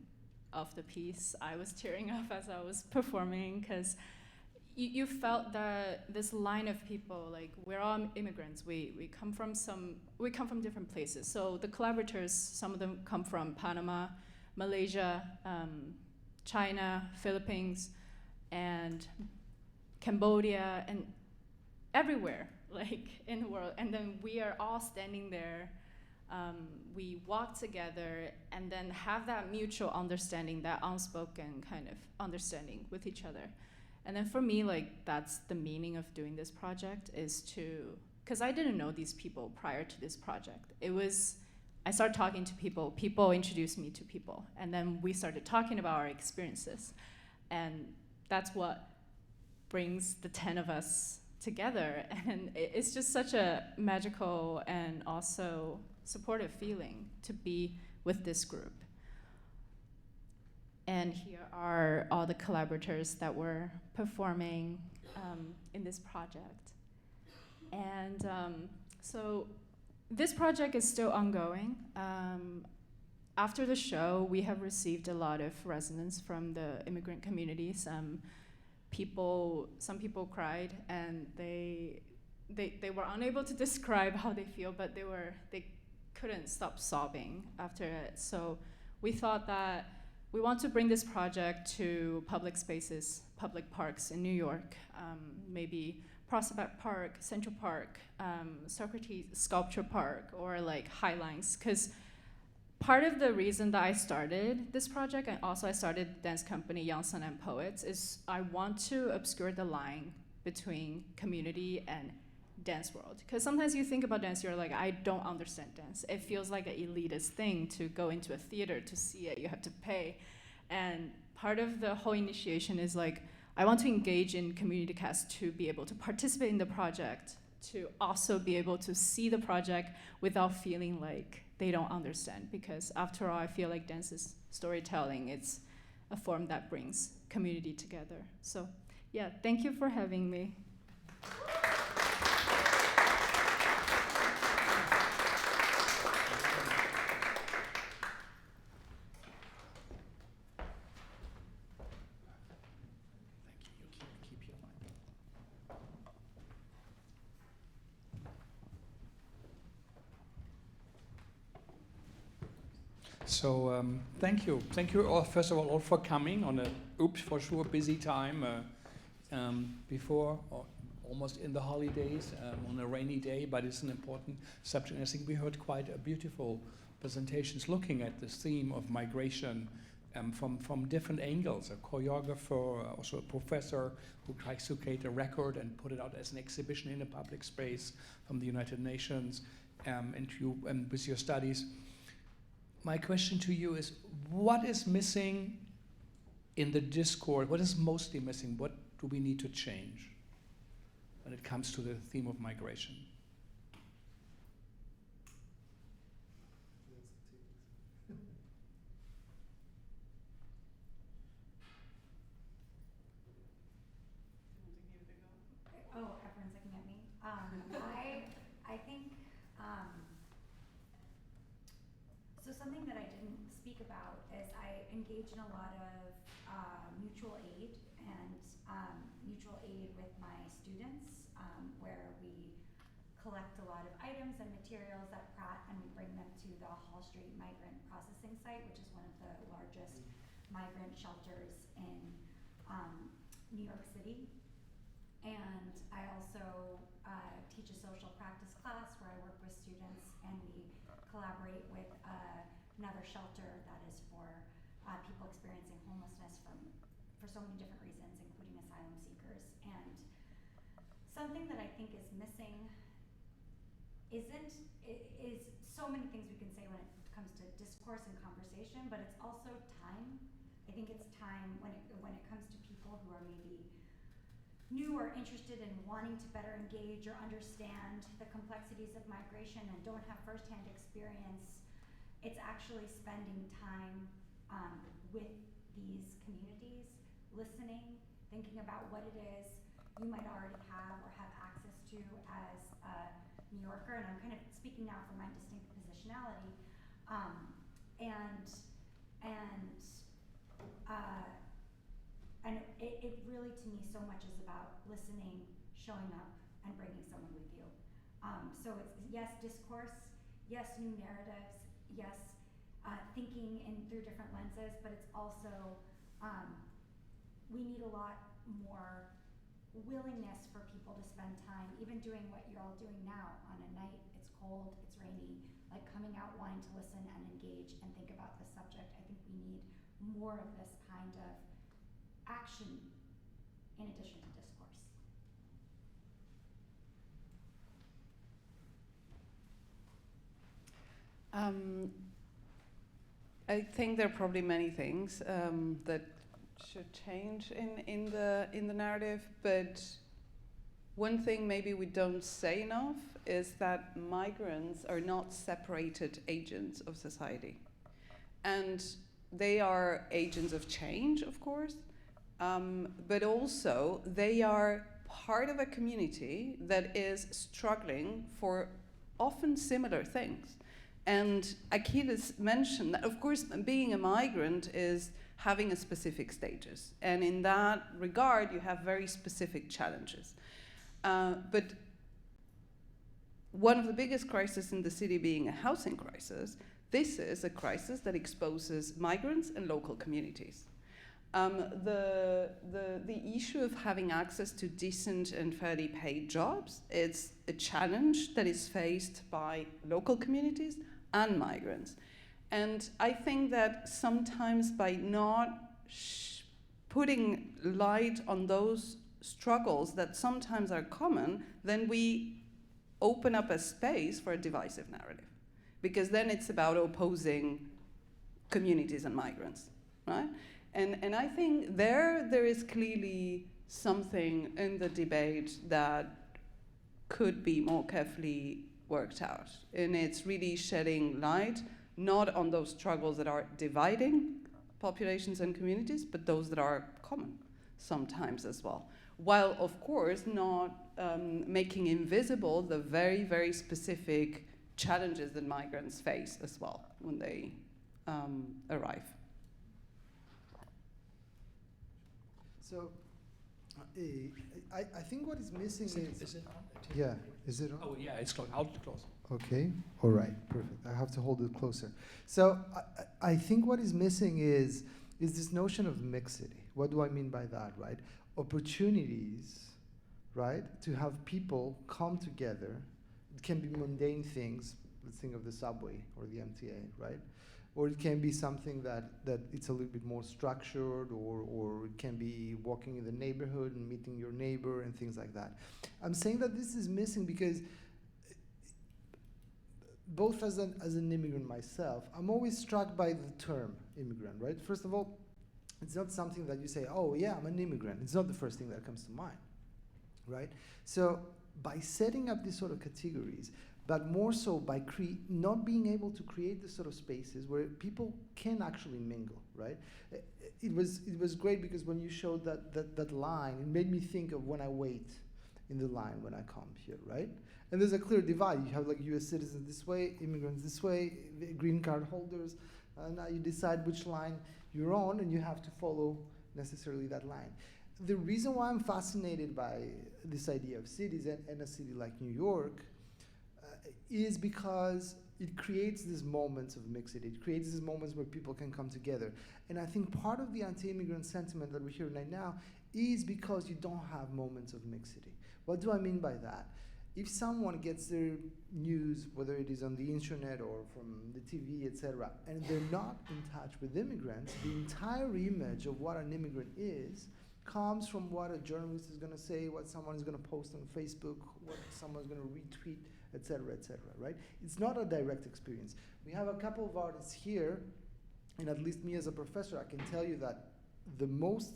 of the piece. I was tearing up as I was performing, because you felt that this line of people, like we're all immigrants. We come from different places. So the collaborators, some of them come from Panama, Malaysia, China, Philippines, and Cambodia, and everywhere, like in the world. And then we are all standing there. We walk together and then have that mutual understanding, that unspoken kind of understanding with each other. And then for me, like that's the meaning of doing this project, is to, because I didn't know these people prior to this project. I started talking to people introduced me to people, and then we started talking about our experiences. And that's what brings the 10 of us together. And it's just such a magical and also supportive feeling to be with this group. And here are all the collaborators that were performing in this project. And so this project is still ongoing. after the show, we have received a lot of resonance from the immigrant community. Some people cried, and they were unable to describe how they feel, but they couldn't stop sobbing after it. So we thought that we want to bring this project to public spaces, public parks in New York, maybe Prospect Park, Central Park, Socrates Sculpture Park, or like High Lines. Because part of the reason that I started this project, and also I started dance company Young Sun and Poets, is I want to obscure the line between community and dance world. Because sometimes you think about dance, you're like, I don't understand dance. It feels like an elitist thing to go into a theater to see it. You have to pay. And part of the whole initiation is like, I want to engage in community cast to be able to participate in the project, to also be able to see the project without feeling like they don't understand. Because after all, I feel like dance is storytelling. It's a form that brings community together. So yeah, thank you for having me. Keep your mic. So thank you all, first of all for coming on a for sure busy time before or almost in the holidays on a rainy day, but it's an important subject. And I think we heard quite a beautiful presentations looking at this theme of migration from different angles. A choreographer, also a professor who tries to create a record and put it out as an exhibition in a public space from the United Nations, and with your studies. My question to you is, what is missing in the discourse? What is mostly missing? What do we need to change when it comes to the theme of migration? Oh, everyone's looking at me. I think, so something that I didn't speak about is I engage in a lot of mutual aid and mutual aid with my students, where we collect a lot of items and materials at Pratt and we bring them to the Hall Street Migrant Processing Site, which is one of the largest migrant shelters in New York City. And I also teach a social practice class where I work with students and we collaborate with another shelter that is for people experiencing homelessness for so many different reasons, including asylum seekers. And something that I think is missing is so many things we can say when it comes to discourse and conversation, but it's also time. I think it's time when it comes to people who are maybe new or interested in wanting to better engage or understand the complexities of migration and don't have firsthand experience. It's actually spending time with these communities, listening, thinking about what it is you might already have or have access to as a New Yorker, and I'm kind of speaking now from my distinct positionality, and it really, to me, so much is about listening, showing up, and bringing someone with you. So it's, yes, discourse, yes, new narratives, yes, thinking through different lenses, but it's also, we need a lot more willingness for people to spend time, even doing what you're all doing now on a night, it's cold, it's rainy, like coming out wanting to listen and engage and think about the subject. I think we need more of this kind of action in addition to discourse. I think there are probably many things that should change in the narrative, but one thing maybe we don't say enough is that migrants are not separated agents of society, and they are agents of change, of course, but also they are part of a community that is struggling for often similar things. And Achilles mentioned that, of course, being a migrant is having a specific status. And in that regard, you have very specific challenges. But one of the biggest crises in the city being a housing crisis, this is a crisis that exposes migrants and local communities. The issue of having access to decent and fairly paid jobs is a challenge that is faced by local communities and migrants. And I think that sometimes by not putting light on those struggles that sometimes are common, then we open up a space for a divisive narrative. Because then it's about opposing communities and migrants, right? And I think there is clearly something in the debate that could be more carefully worked out. And it's really shedding light, not on those struggles that are dividing populations and communities, but those that are common sometimes as well. While, of course, not making invisible the very, very specific challenges that migrants face as well when they arrive. So, I think what is missing Is it on? yeah, is it on? Oh, yeah, it's close. I'll close. Okay, all right, perfect. I have to hold it closer. So I think what is missing is this notion of mixity. What do I mean by that, right? Opportunities, right, to have people come together. It can be mundane things. Let's think of the subway or the MTA, right? Or it can be something that it's a little bit more structured, or it can be walking in the neighborhood and meeting your neighbor and things like that. I'm saying that this is missing because both as an immigrant myself, I'm always struck by the term immigrant, right? First of all, it's not something that you say, oh yeah, I'm an immigrant. It's not the first thing that comes to mind, right? So by setting up these sort of categories, but more so by not being able to create the sort of spaces where people can actually mingle, right? It was great because when you showed that line, it made me think of when I wait in the line when I come here, right? And there's a clear divide. You have like US citizens this way, immigrants this way, green card holders. Now you decide which line you're on, and you have to follow necessarily that line. The reason why I'm fascinated by this idea of cities and a city like New York is because it creates these moments of mixity. It creates these moments where people can come together. And I think part of the anti-immigrant sentiment that we hear right now is because you don't have moments of mixity. What do I mean by that? If someone gets their news, whether it is on the internet or from the TV, etc., and they're not in touch with immigrants, the entire image of what an immigrant is comes from what a journalist is going to say, what someone is going to post on Facebook, what someone's going to retweet, etc., right? It's not a direct experience. We have a couple of artists here, and at least me as a professor, I can tell you that the most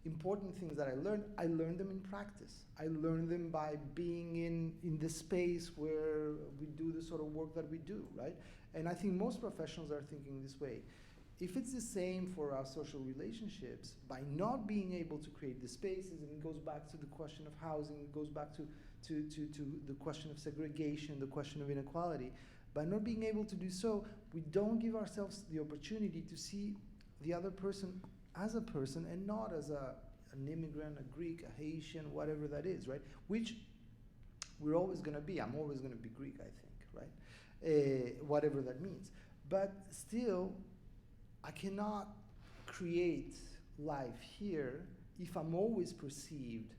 important things that I learned them in practice. I learned them by being in the space where we do the sort of work that we do, right? And I think most professionals are thinking this way. If it's the same for our social relationships, by not being able to create the spaces, and it goes back to the question of housing, it goes back to the question of segregation, the question of inequality, by not being able to do so, we don't give ourselves the opportunity to see the other person as a person and not as an immigrant, a Greek, a Haitian, whatever that is, right? Which we're always going to be. I'm always going to be Greek, I think, right? Whatever that means. But still, I cannot create life here if I'm always perceived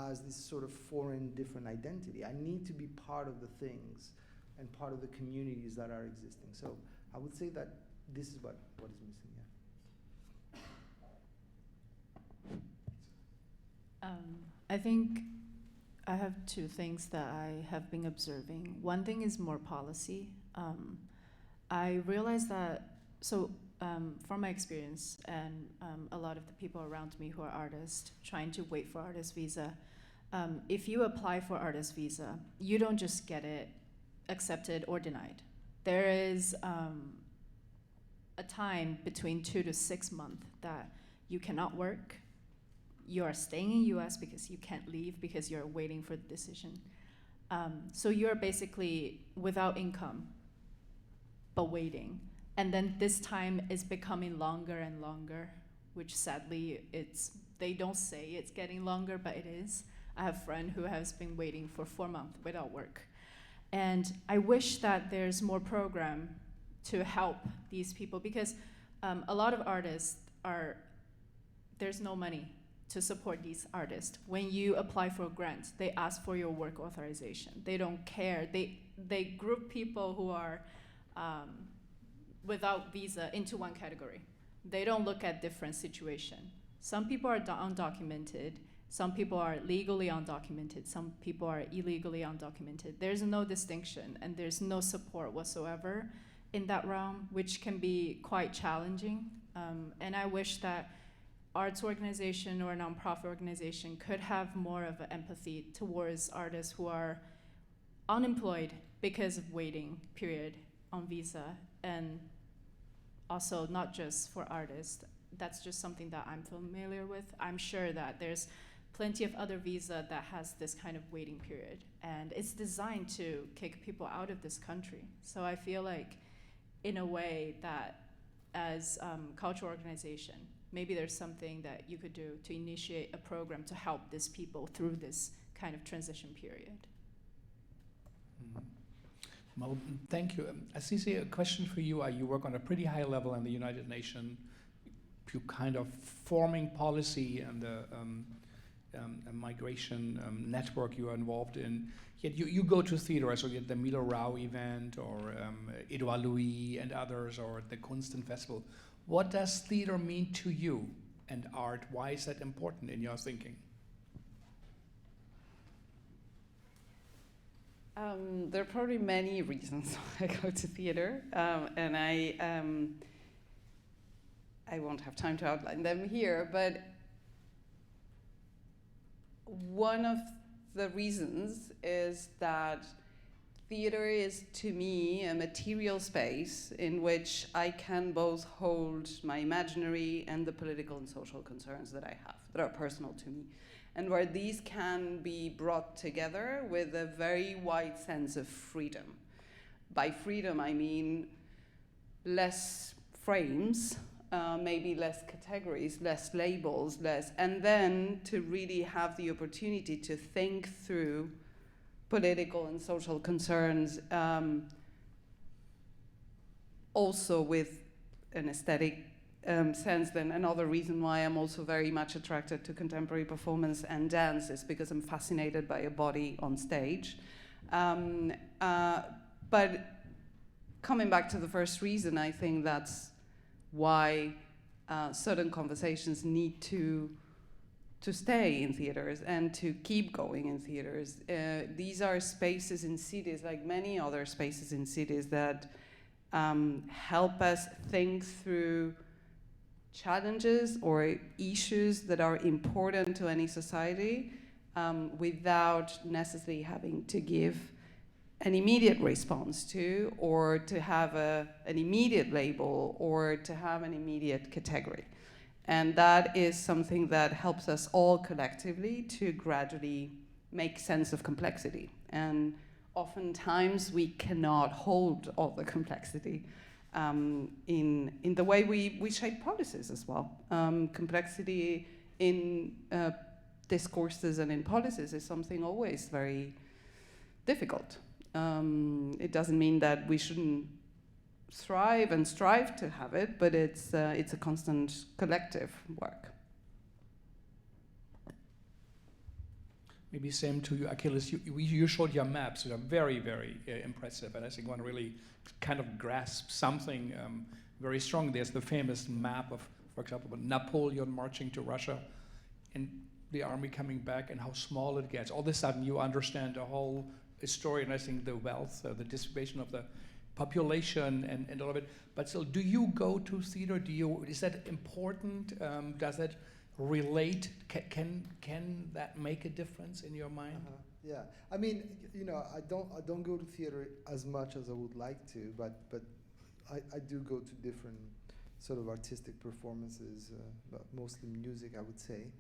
as this sort of foreign, different identity. I need to be part of the things and part of the communities that are existing. So I would say that this is what is missing here. I think I have two things that I have been observing. One thing is more policy. I realize that, from my experience and a lot of the people around me who are artists trying to wait for artist visa, if you apply for artist visa, you don't just get it accepted or denied. There is a time between 2 to 6 months that you cannot work. You are staying in US because you can't leave because you're waiting for the decision. So you're basically without income, but waiting. And then this time is becoming longer and longer, which sadly they don't say it's getting longer, but it is. I have a friend who has been waiting for 4 months without work. And I wish that there's more program to help these people, because a lot of artists there's no money to support these artists. When you apply for a grant, they ask for your work authorization. They don't care. They group people who are without visa into one category. They don't look at different situation. Some people are undocumented. Some people are legally undocumented. Some people are illegally undocumented. There's no distinction, and there's no support whatsoever in that realm, which can be quite challenging. And I wish that arts organization or a nonprofit organization could have more of an empathy towards artists who are unemployed because of waiting period on visa, and also not just for artists. That's just something that I'm familiar with. I'm sure that there's plenty of other visa that has this kind of waiting period, and it's designed to kick people out of this country. So I feel like, in a way, that as cultural organization, maybe there's something that you could do to initiate a program to help these people through this kind of transition period. Well, thank you. Assisi, a question for you. You work on a pretty high level in the United Nations. You kind of forming policy and the migration network you are involved in. Yet you go to theater, so you get the Milo Rao event, or Edouard Louis and others, or the Kunsten Festival. What does theater mean to you and art? Why is that important in your thinking? There are probably many reasons why I go to theater, and I won't have time to outline them here, but one of the reasons is that theater is, to me, a material space in which I can both hold my imaginary and the political and social concerns that I have, that are personal to me, and where these can be brought together with a very wide sense of freedom. By freedom, I mean less frames, maybe less categories, less labels, and then to really have the opportunity to think through political and social concerns, also with an aesthetic sense. Then another reason why I'm also very much attracted to contemporary performance and dance is because I'm fascinated by a body on stage. But coming back to the first reason, I think that's why certain conversations need to stay in theaters and to keep going in theaters. These are spaces in cities, like many other spaces in cities, that help us think through challenges or issues that are important to any society, without necessarily having to give an immediate response to, or to have an immediate label, or to have an immediate category. And that is something that helps us all collectively to gradually make sense of complexity. And oftentimes we cannot hold all the complexity in the way we shape policies as well. Complexity in discourses and in policies is something always very difficult. It doesn't mean that we shouldn't thrive and strive to have it, but it's a constant collective work. Maybe same to you, Achilles. You showed your maps, which are very, very impressive, and I think one really kind of grasps something very strong. There's the famous map of, for example, Napoleon marching to Russia, and the army coming back, and how small it gets. All of a sudden, you understand the whole story, and I think the wealth, the distribution of the population, and all of it. But still, do you go to theater? Is that important? Does that relate? Can that make a difference in your mind? Yeah, I mean, I don't go to theater as much as I would like to, but I do go to different sort of artistic performances, but mostly music, I would say.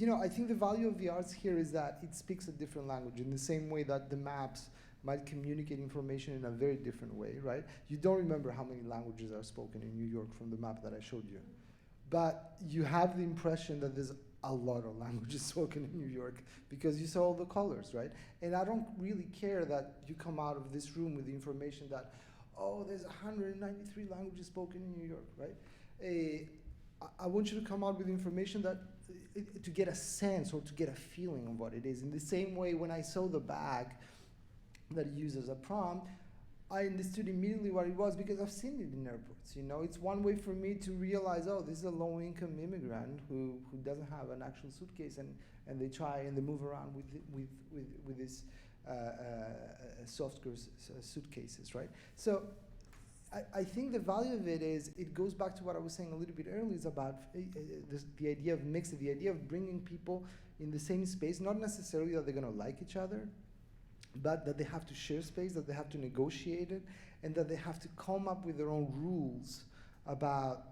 you know, I think the value of the arts here is that it speaks a different language in the same way that the maps might communicate information in a very different way, right? You don't remember how many languages are spoken in New York from the map that I showed you. But you have the impression that there's a lot of languages spoken in New York because you saw all the colors, right? And I don't really care that you come out of this room with the information that, oh, there's 193 languages spoken in New York, right? I want you to come out with information that to get a sense or to get a feeling of what it is. In the same way, when I saw the bag that you use as a prompt, I understood immediately what it was because I've seen it in airports. You know, it's one way for me to realize, oh, this is a low-income immigrant who doesn't have an actual suitcase, and they try and they move around with this soft suitcases, right? So I think the value of it is, it goes back to what I was saying a little bit earlier, is about the idea of mixing, the idea of bringing people in the same space, not necessarily that they're going to like each other, but that they have to share space, that they have to negotiate it, and that they have to come up with their own rules about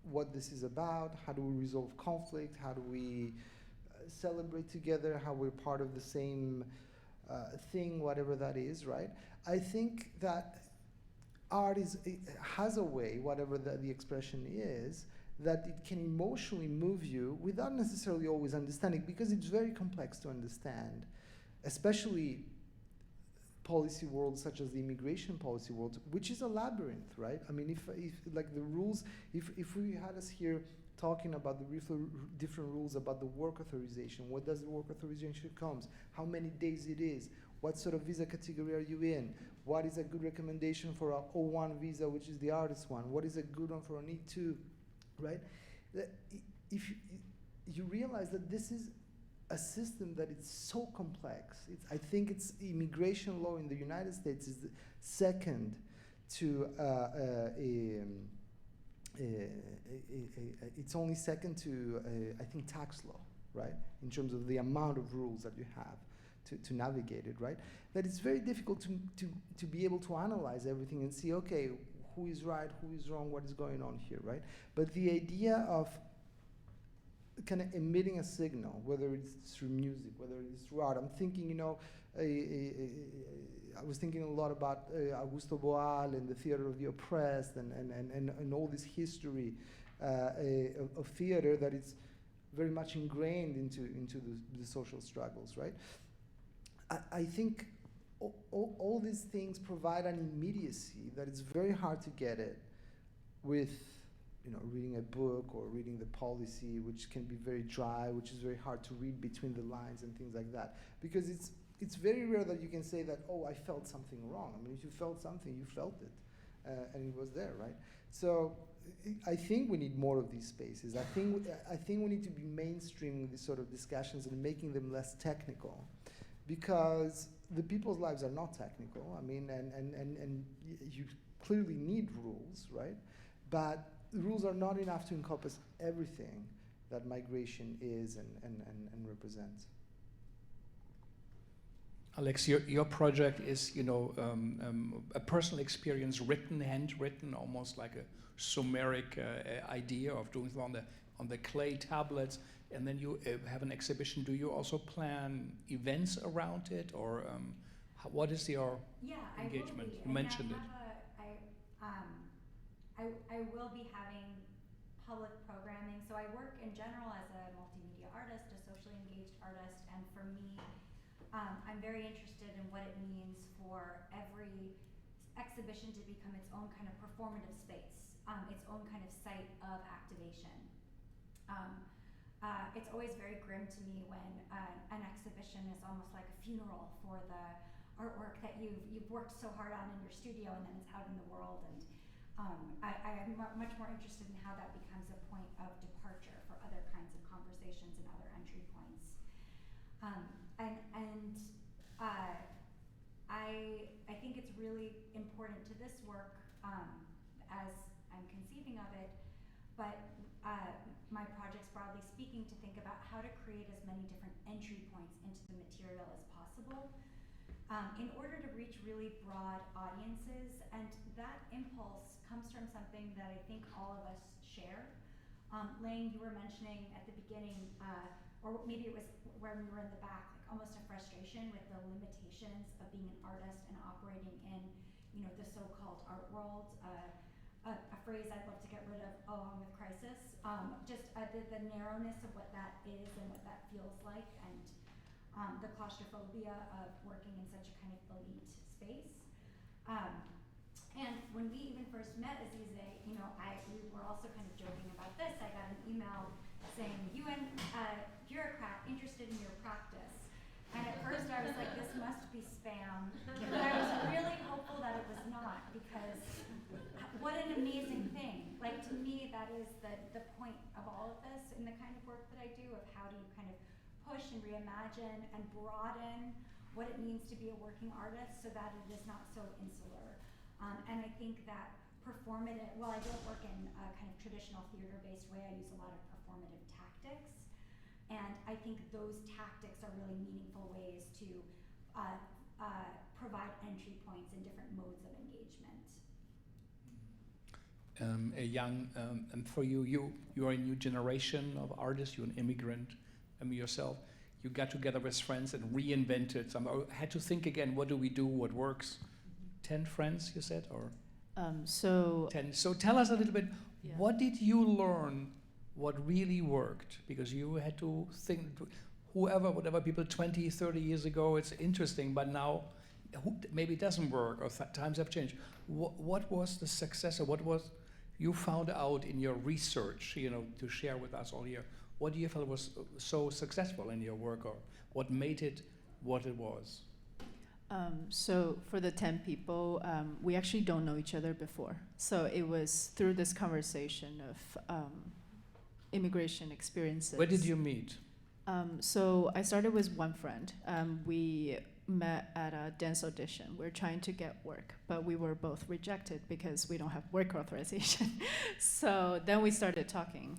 what this is about, how do we resolve conflict, how do we celebrate together, how we're part of the same thing, whatever that is, right? I think that art has a way, whatever the expression is, that it can emotionally move you without necessarily always understanding, because it's very complex to understand, especially policy worlds such as the immigration policy world, which is a labyrinth, right? I mean, if like the rules, if we had us here talking about the different rules about the work authorization, what does the work authorization comes, how many days it is, what sort of visa category are you in, what is a good recommendation for a O1 visa, which is the artist one, what is a good one for an E2, right? If you realize that this is a system that is so complex. I think it's immigration law in the United States is second to it's only second to I think tax law, right? In terms of the amount of rules that you have to navigate it, right? That it's very difficult to be able to analyze everything and see, okay, who is right, who is wrong, what is going on here, right? But the idea of kind of emitting a signal, whether it's through music, whether it's through art. I'm thinking, you know, I was thinking a lot about Augusto Boal and the theater of the oppressed and all this history of theater that is very much ingrained into the social struggles, right? I think all these things provide an immediacy that it's very hard to get it with, you know, reading a book or reading the policy, which can be very dry, which is very hard to read between the lines and things like that. Because it's very rare that you can say that, oh, I felt something wrong. I mean, if you felt something, you felt it, and it was there, right? So I think we need more of these spaces. I think we need to be mainstreaming these sort of discussions and making them less technical, because the people's lives are not technical. I mean, and you clearly need rules, right? But the rules are not enough to encompass everything that migration is and represents. Alex, your project is, you know, a personal experience, handwritten, almost like a Sumeric idea of doing it on the clay tablets, and then you have an exhibition. Do you also plan events around it, or what is your engagement? You mentioned it. I will be having public programming. So I work in general as a multimedia artist, a socially engaged artist, and for me, I'm very interested in what it means for every exhibition to become its own kind of performative space, its own kind of site of activation. It's always very grim to me when an exhibition is almost like a funeral for the artwork that you've worked so hard on in your studio, and then it's out in the world. And I am much more interested in how that becomes a point of departure for other kinds of conversations and other entry points. I think it's really important to this work, as I'm conceiving of it, but my project's broadly speaking, to think about how to create as many different entry points into the material as possible, in order to reach really broad audiences. And that impulse comes from something that I think all of us share. Lane, you were mentioning at the beginning or maybe it was where we were in the back, like almost a frustration with the limitations of being an artist and operating in, you know, the so-called art world. A phrase I'd love to get rid of, along with crisis, just the narrowness of what that is and what that feels like, and the claustrophobia of working in such a kind of elite space. And when we even first met, Azize, you know, we were also kind of joking about this. I got an email saying, UN bureaucrat interested in your practice. And at first I was like, this must be spam. But I was really hopeful that it was not, because what an amazing thing. Like, to me, that is the point of all of this in the kind of work that I do, of how do you kind of push and reimagine and broaden what it means to be a working artist so that it is not so insular. And I think that performative, well, I don't work in a kind of traditional theater-based way. I use a lot of performative tactics. And I think those tactics are really meaningful ways to provide entry points in different modes of engagement. And for you, you are a new generation of artists. You're an immigrant, yourself. You got together with friends and reinvented some, or had to think again, what do we do, what works? 10 friends, you said, or? 10. So tell us a little bit, what did you learn, what really worked? Because you had to think, whatever people 20, 30 years ago, it's interesting, but now maybe it doesn't work, or times have changed. What was the success, or what was you found out in your research, you know, to share with us all here? What do you feel was so successful in your work, or what made it what it was? So for the 10 people, we actually don't know each other before. So it was through this conversation of immigration experiences. Where did you meet? So I started with one friend. We met at a dance audition. We're trying to get work, but we were both rejected because we don't have work authorization. So then we started talking,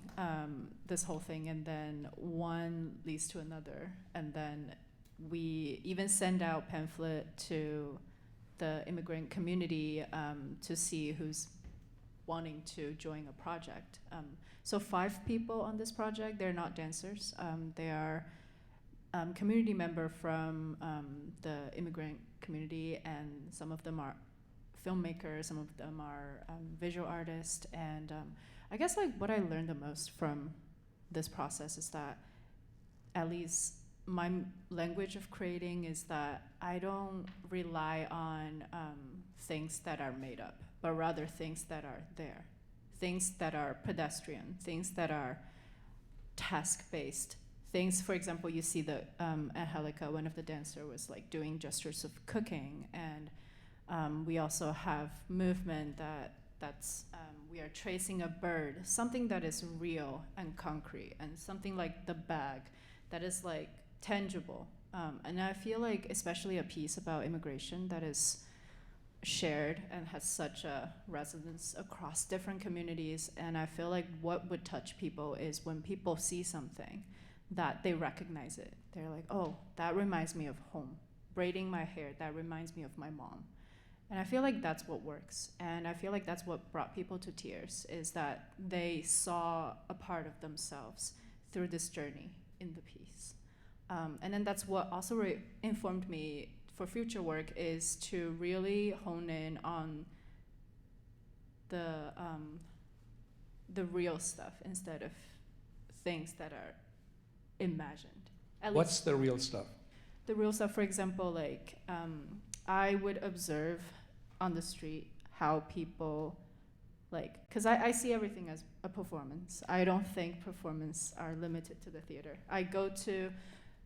this whole thing, and then one leads to another, and then we even send out pamphlet to the immigrant community to see who's wanting to join a project. So 5 people on this project. They're not dancers. They are community member from the immigrant community, and some of them are filmmakers, some of them are visual artists. And I guess like what I learned the most from this process is that, at least my language of creating is that I don't rely on things that are made up, but rather things that are there, things that are pedestrian, things that are task-based. Things, for example, you see the Angelica, one of the dancers, was like doing gestures of cooking, and we also have movement that's we are tracing a bird, something that is real and concrete, and something like the bag that is like tangible. And I feel like, especially a piece about immigration that is shared and has such a resonance across different communities, and I feel like what would touch people is when people see something that they recognize it. They're like, oh, that reminds me of home. Braiding my hair, that reminds me of my mom. And I feel like that's what works. And I feel like that's what brought people to tears, is that they saw a part of themselves through this journey in the piece. And then that's what also informed me for future work, is to really hone in on the real stuff instead of things that are imagined. What's the real stuff? The real stuff, for example, like I would observe on the street how people, like, because I see everything as a performance. I don't think performance are limited to the theater. I go to,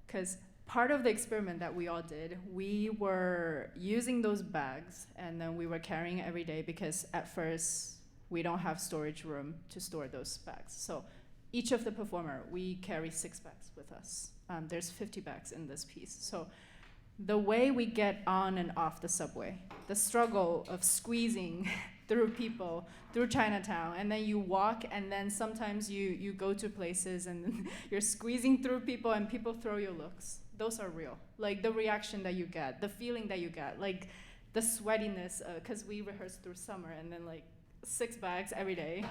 because part of the experiment that we all did, we were using those bags, and then we were carrying it every day, because at first we don't have storage room to store those bags. So each of the performer, we carry 6 bags with us. There's 50 bags in this piece. So the way we get on and off the subway, the struggle of squeezing through people, through Chinatown, and then you walk, and then sometimes you go to places and you're squeezing through people and people throw you looks. Those are real. Like the reaction that you get, the feeling that you get, like the sweatiness, because we rehearsed through summer, and then like 6 bags every day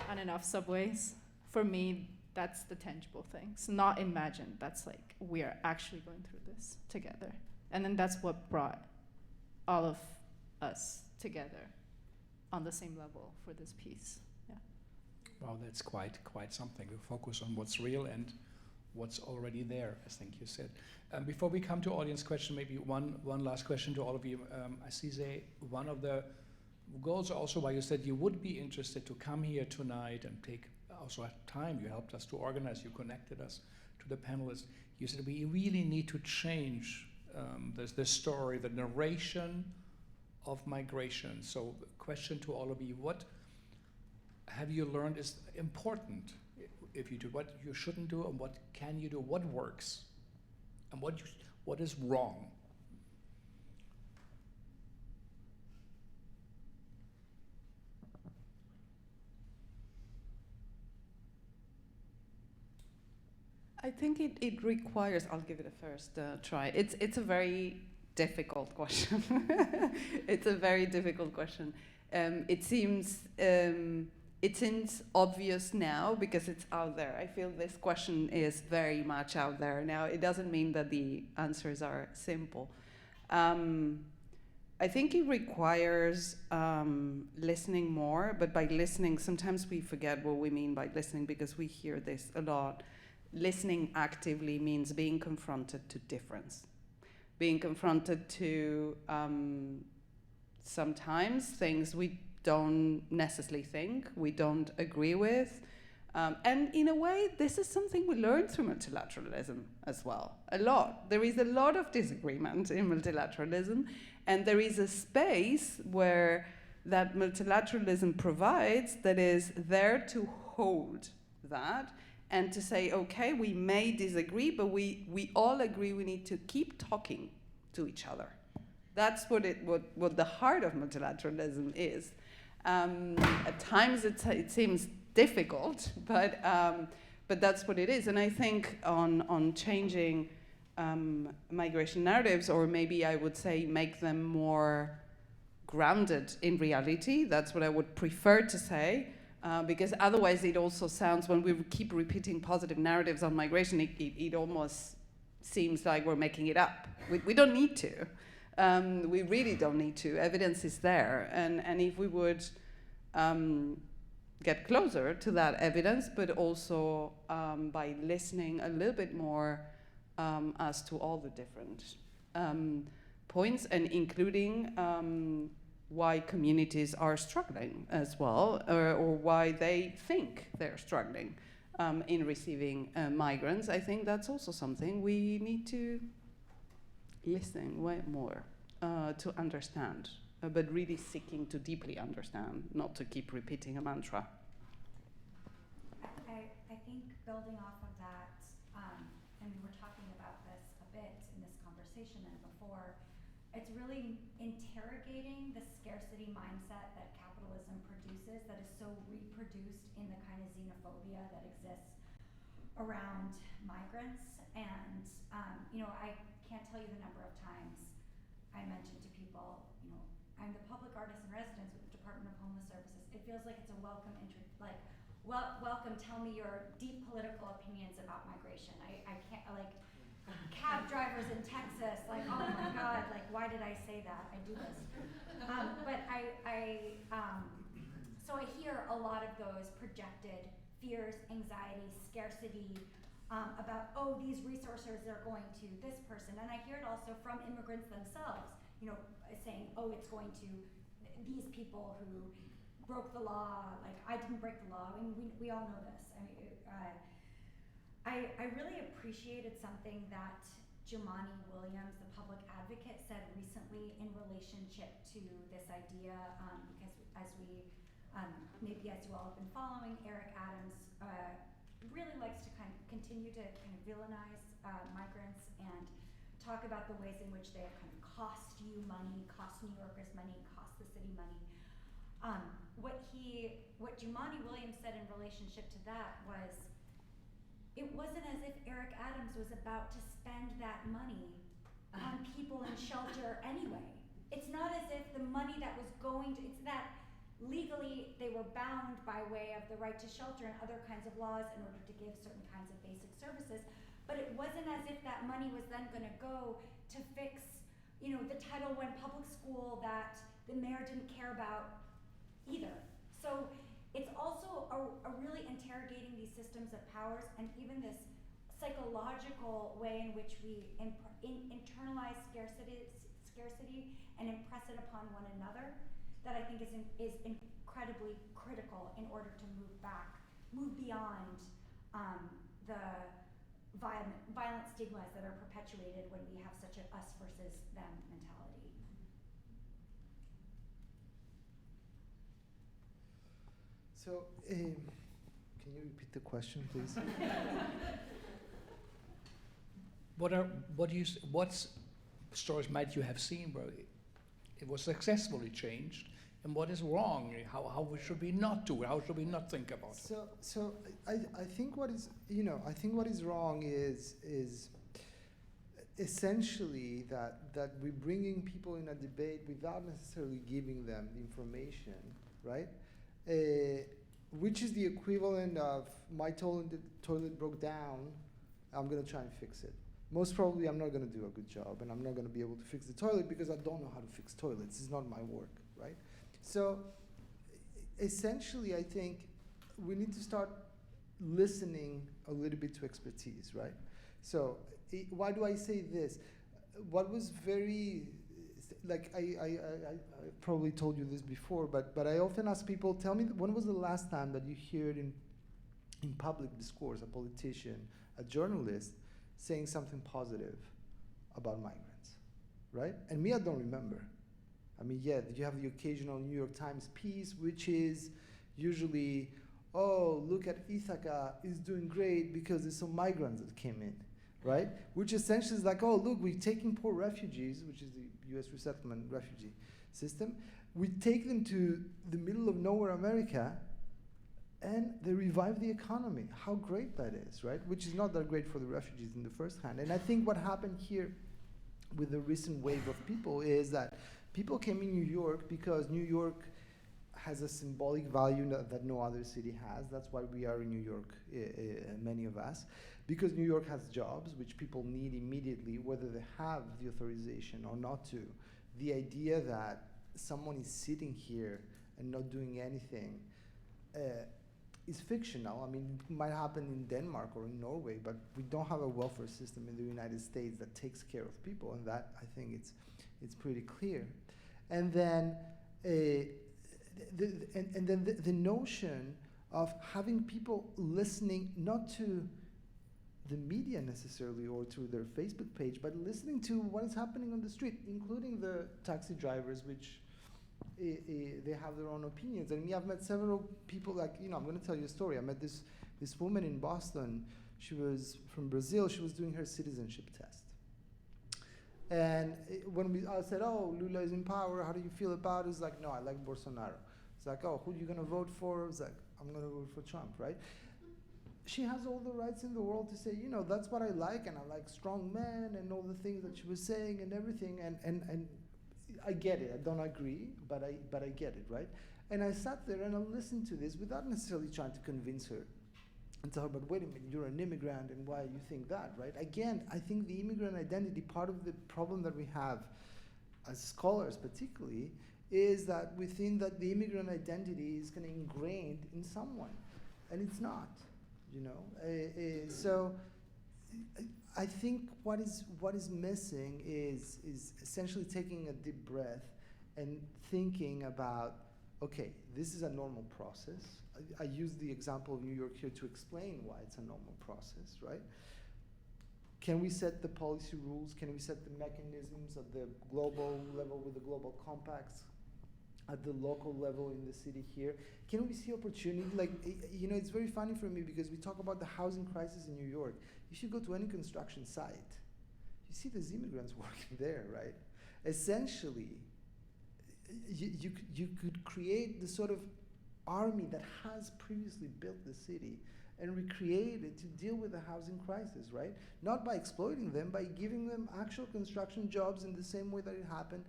on and off subways. For me, That's the tangible things, not imagined. That's like we are actually going through this together. And then that's what brought all of us together on the same level for this piece. Yeah. Wow, that's quite something. We focus on what's real and what's already there, I think you said. Before we come to audience question, maybe one last question to all of you. I see one of the goals also why you said you would be interested to come here tonight and take also time. You helped us to organize, you connected us to the panelists. You said we really need to change the story, the narration of migration. So question to all of you, what have you learned is important if you do, what you shouldn't do, and what can you do, what works, and what is wrong? I think it requires, I'll give it a first try. It's a very difficult question. It's a very difficult question. It seems obvious now because it's out there. I feel this question is very much out there. Now, it doesn't mean that the answers are simple. I think it requires listening more, but by listening, sometimes we forget what we mean by listening because we hear this a lot. Listening actively means being confronted to difference, being confronted to sometimes things we don't necessarily think, we don't agree with. And in a way, this is something we learned through multilateralism as well, a lot. There is a lot of disagreement in multilateralism, and there is a space where that multilateralism provides that is there to hold that and to say, okay, we may disagree, but we all agree we need to keep talking to each other. That's what the heart of multilateralism is. At times it seems difficult, but that's what it is. And I think on changing migration narratives, or maybe I would say make them more grounded in reality, that's what I would prefer to say. Because otherwise it also sounds, when we keep repeating positive narratives on migration, it almost seems like we're making it up. We don't need to. We really don't need to. Evidence is there. And if we would get closer to that evidence, but also by listening a little bit more as to all the different points, and including why communities are struggling as well, or why they think they're struggling in receiving migrants. I think that's also something we need to listen way more to understand, but really seeking to deeply understand, not to keep repeating a mantra. I think building off of that, and we were talking about this a bit in this conversation and before, it's really interrogating the scarcity mindset that capitalism produces that is so reproduced in the kind of xenophobia that exists around migrants. And, I can't tell you the number of times I mentioned to people, I'm the public artist in residence with the Department of Homeless Services. It feels like it's a welcome entry, like, welcome, tell me your deep political opinions about migration. I can't, like, cab drivers in Texas, like, oh my God, like, why did I say that? I do this. So I hear a lot of those projected fears, anxiety, scarcity, about, oh, these resources are going to this person. And I hear it also from immigrants themselves, saying, oh, it's going to these people who broke the law, like, I didn't break the law. I mean, we all know this. I really appreciated something that Jumani Williams, the public advocate, said recently in relationship to this idea, because maybe as you all have been following, Eric Adams really likes to kind of continue to kind of villainize migrants and talk about the ways in which they have kind of cost you money, cost New Yorkers money, cost the city money. What Jumani Williams said in relationship to that was, it wasn't as if Eric Adams was about to spend that money on people in shelter anyway. It's not as if the money that was going to, it's that legally they were bound by way of the right to shelter and other kinds of laws in order to give certain kinds of basic services. But it wasn't as if that money was then going to go to fix, the Title I public school that the mayor didn't care about either. So it's also a really interrogating these systems of powers and even this psychological way in which we internalize scarcity and impress it upon one another that I think is incredibly critical in order to move beyond the violent stigmas that are perpetuated when we have such a us versus them mentality. So, can you repeat the question, please? What stories might you have seen where it was successfully changed, and what is wrong? How should we not do it? How should we not think about it? So I think what is wrong is essentially that we're bringing people in a debate without necessarily giving them the information, right? Which is the equivalent of my toilet broke down, I'm gonna try and fix it. Most probably I'm not gonna do a good job, and I'm not gonna be able to fix the toilet because I don't know how to fix toilets. It's not my work, right? So essentially I think we need to start listening a little bit to expertise, right? So why do I say this? What was very, like I probably told you this before, but I often ask people, tell me, when was the last time that you heard in public discourse a politician, a journalist, saying something positive about migrants, right? And me, I don't remember. I mean, yeah, you have the occasional New York Times piece, which is usually, oh, look at Ithaca is doing great because there's some migrants that came in, right? Which essentially is like, oh, look, we're taking poor refugees, which is the US resettlement refugee system. We take them to the middle of nowhere America, and they revive the economy. How great that is, right? Which is not that great for the refugees in the first hand. And I think what happened here with the recent wave of people is that people came in New York because New York has a symbolic value that no other city has. That's why we are in New York, many of us. Because New York has jobs, which people need immediately, whether they have the authorization or not to. The idea that someone is sitting here and not doing anything is fictional. I mean, it might happen in Denmark or in Norway, but we don't have a welfare system in the United States that takes care of people, and that, I think, it's pretty clear. And then the notion of having people listening not to the media necessarily or to their Facebook page, but listening to what is happening on the street, including the taxi drivers, which they have their own opinions. And me, I've met several people, like, I'm going to tell you a story. I met this woman in Boston. She was from Brazil. She was doing her citizenship test. And when I said, oh, Lula is in power, how do you feel about it? It's like, no, I like Bolsonaro. It's like, oh, who are you going to vote for? It's like, I'm going to vote for Trump, right? She has all the rights in the world to say, that's what I like, and I like strong men and all the things that she was saying and everything. And I get it. I don't agree, but I get it, right? And I sat there and I listened to this without necessarily trying to convince her and tell her, but wait a minute, you're an immigrant, and why you think that, right? Again, I think the immigrant identity, part of the problem that we have as scholars particularly, is that we think that the immigrant identity is kind of ingrained in someone, and it's not, So I think what is missing is essentially taking a deep breath and thinking about, okay, this is a normal process. I use the example of New York here to explain why it's a normal process, right? Can we set the policy rules? Can we set the mechanisms at the global level with the global compacts? At the local level in the city here? Can we see opportunity? Like, it's very funny for me because we talk about the housing crisis in New York. If you go to any construction site, you see these immigrants working there, right? Essentially, you could create the sort of army that has previously built the city and recreate it to deal with the housing crisis, right? Not by exploiting them, by giving them actual construction jobs in the same way that it happened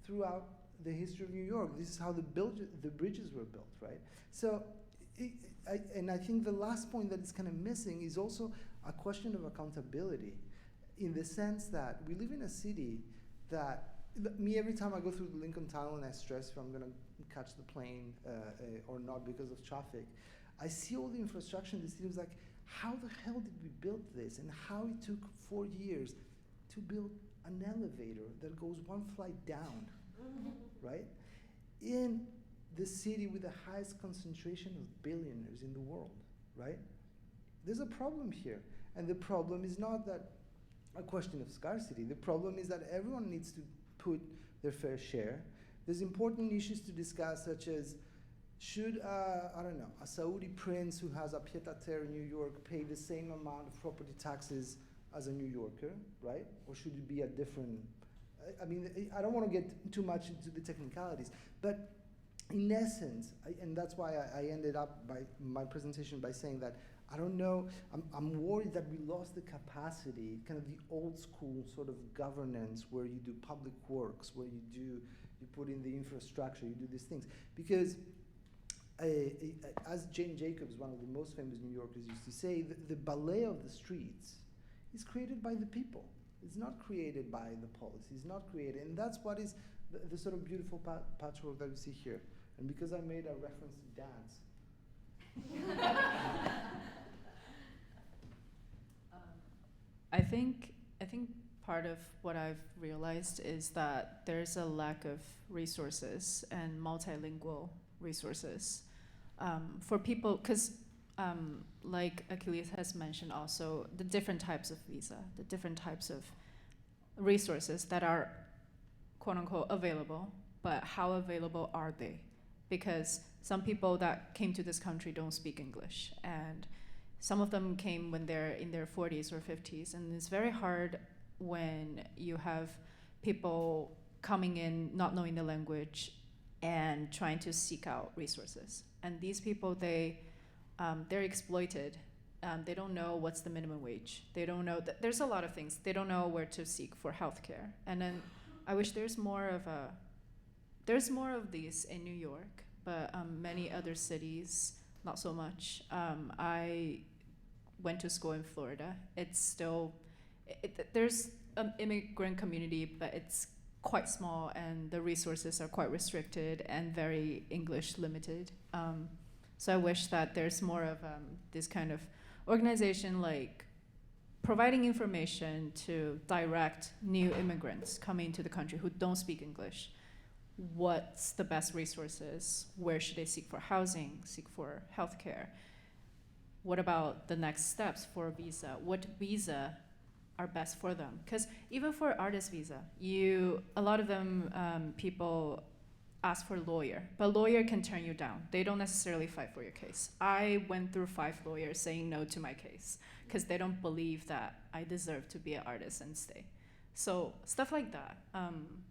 throughout the history of New York. This is how the bridges were built, right? So, and I think the last point that is kind of missing is also a question of accountability, in the sense that we live in a city that, me, every time I go through the Lincoln Tunnel and I stress if I'm going to catch the plane or not because of traffic, I see all the infrastructure in the city. It was like, how the hell did we build this? And how it took 4 years to build an elevator that goes one flight down, right? In the city with the highest concentration of billionaires in the world, right? There's a problem here. And the problem is not that a question of scarcity. The problem is that everyone needs to put their fair share. There's important issues to discuss, such as, should, I don't know, a Saudi prince who has a pied-à-terre in New York pay the same amount of property taxes as a New Yorker, right? Or should it be a different, I mean, I don't want to get too much into the technicalities, but in essence, and that's why I ended up my presentation by saying that I don't know, I'm worried that we lost the capacity, kind of the old school sort of governance where you do public works, where you put in the infrastructure, you do these things. Because as Jane Jacobs, one of the most famous New Yorkers, used to say, the ballet of the streets is created by the people. It's not created by the policy. It's not created, and that's what is the sort of beautiful patchwork that we see here. And because I made a reference to dance. I think part of what I've realized is that there's a lack of resources and multilingual resources for people, because like Achilles has mentioned also, the different types of visa, the different types of resources that are quote unquote available, but how available are they? Because some people that came to this country don't speak English, and some of them came when they're in their 40s or 50s, and it's very hard when you have people coming in not knowing the language and trying to seek out resources. And these people, they're exploited. They don't know what's the minimum wage. They don't know, there's a lot of things. They don't know where to seek for healthcare. And then I wish there's more of these in New York, but many other cities, not so much. I went to school in Florida. It's still, there's an immigrant community, but it's quite small, and the resources are quite restricted and very English limited. So I wish that there's more of this kind of organization, like providing information to direct new immigrants coming to the country who don't speak English. What's the best resources? Where should they seek for housing, seek for healthcare? What about the next steps for a visa? What visa are best for them? Because even for artist visa, a lot of them, people ask for a lawyer, but a lawyer can turn you down. They don't necessarily fight for your case. I went through 5 lawyers saying no to my case because they don't believe that I deserve to be an artist and stay. So stuff like that.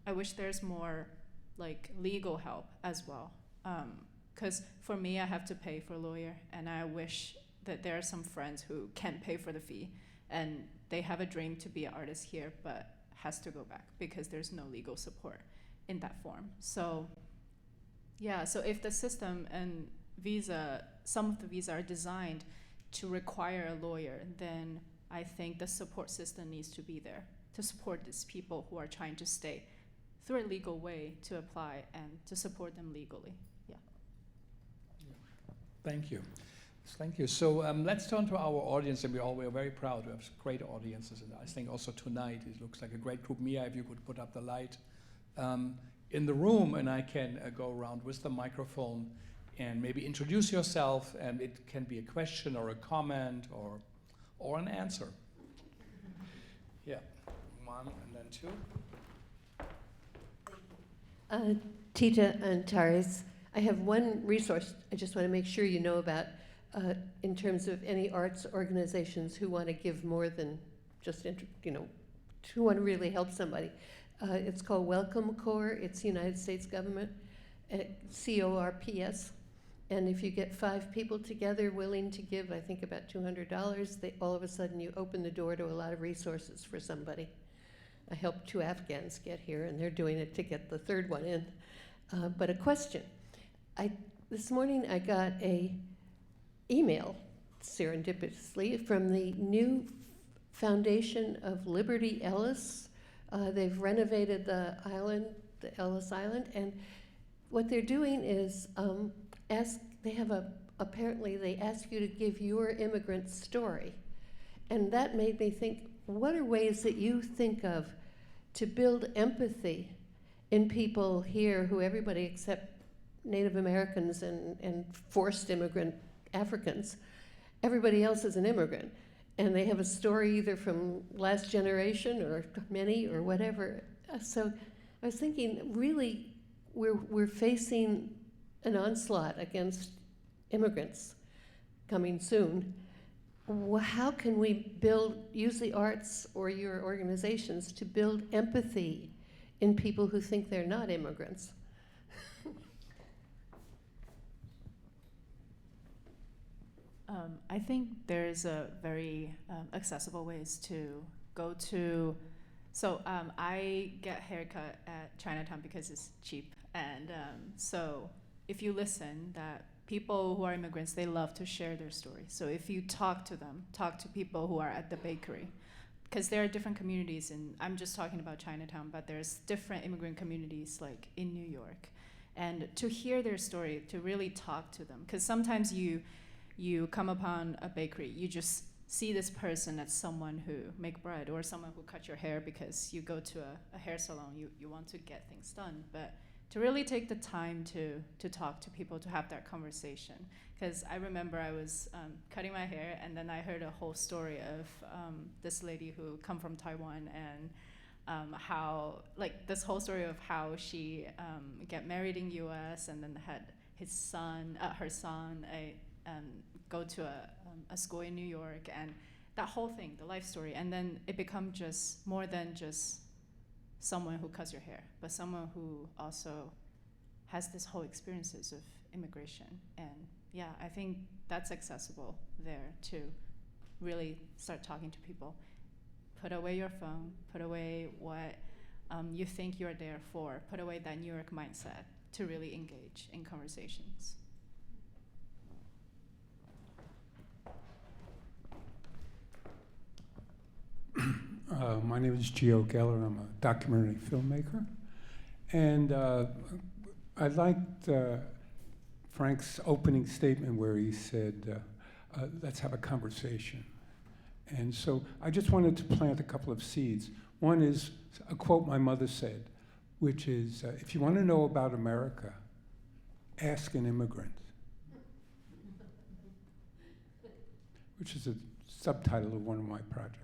I wish there's more like legal help as well. Because for me, I have to pay for a lawyer, and I wish that there are some friends who can't pay for the fee, and they have a dream to be an artist here, but has to go back because there's no legal support in that form. So yeah, so if the system and visa, some of the visa are designed to require a lawyer, then I think the support system needs to be there to support these people who are trying to stay through a legal way to apply and to support them legally. Yeah. Thank you. Thank you. So let's turn to our audience, and we're very proud. We have great audiences, and I think also tonight it looks like a great group. Mia, if you could put up the light in the room, and I can go around with the microphone and maybe introduce yourself, and it can be a question or a comment or an answer. Yeah, 1 and then 2. Tita Antares. I have one resource I just want to make sure you know about in terms of any arts organizations who want to give more than just, who want to really help somebody. It's called Welcome Corps. It's the United States government, CORPS. And if you get 5 people together willing to give, I think, about $200, all of a sudden you open the door to a lot of resources for somebody. I helped 2 Afghans get here, and they're doing it to get the 3rd one in. But a question. This morning I got a email, serendipitously, from the new foundation of Liberty Ellis. They've renovated the island, the Ellis Island, and what they're doing is apparently they ask you to give your immigrant story. And that made me think, what are ways that you think of to build empathy in people here who everybody except Native Americans and forced immigrant Africans, everybody else is an immigrant. And they have a story either from last generation or many or whatever. So I was thinking, really, we're facing an onslaught against immigrants coming soon. How can we use the arts or your organizations to build empathy in people who think they're not immigrants? I think there's a very accessible ways to go to. So I get a haircut at Chinatown because it's cheap, and so if you listen, that people who are immigrants, they love to share their story. So if you talk to them, talk to people who are at the bakery, because there are different communities, and I'm just talking about Chinatown, but there's different immigrant communities like in New York, and to hear their story, to really talk to them, because sometimes you come upon a bakery, you just see this person as someone who make bread or someone who cut your hair because you go to a hair salon, you want to get things done. But to really take the time to talk to people, to have that conversation. Because I remember I was cutting my hair, and then I heard a whole story of this lady who come from Taiwan, and how, like, this whole story of how she get married in US and then had her son go to a school in New York, and that whole thing, the life story, and then it becomes just more than just someone who cuts your hair, but someone who also has this whole experiences of immigration. And yeah, I think that's accessible there to really start talking to people. Put away your phone, put away what you think you're there for, put away that New York mindset to really engage in conversations. My name is Gio Geller. I'm a documentary filmmaker. And I liked Frank's opening statement where he said, let's have a conversation. And so I just wanted to plant a couple of seeds. One is a quote my mother said, which is, if you want to know about America, ask an immigrant. Which is a subtitle of one of my projects.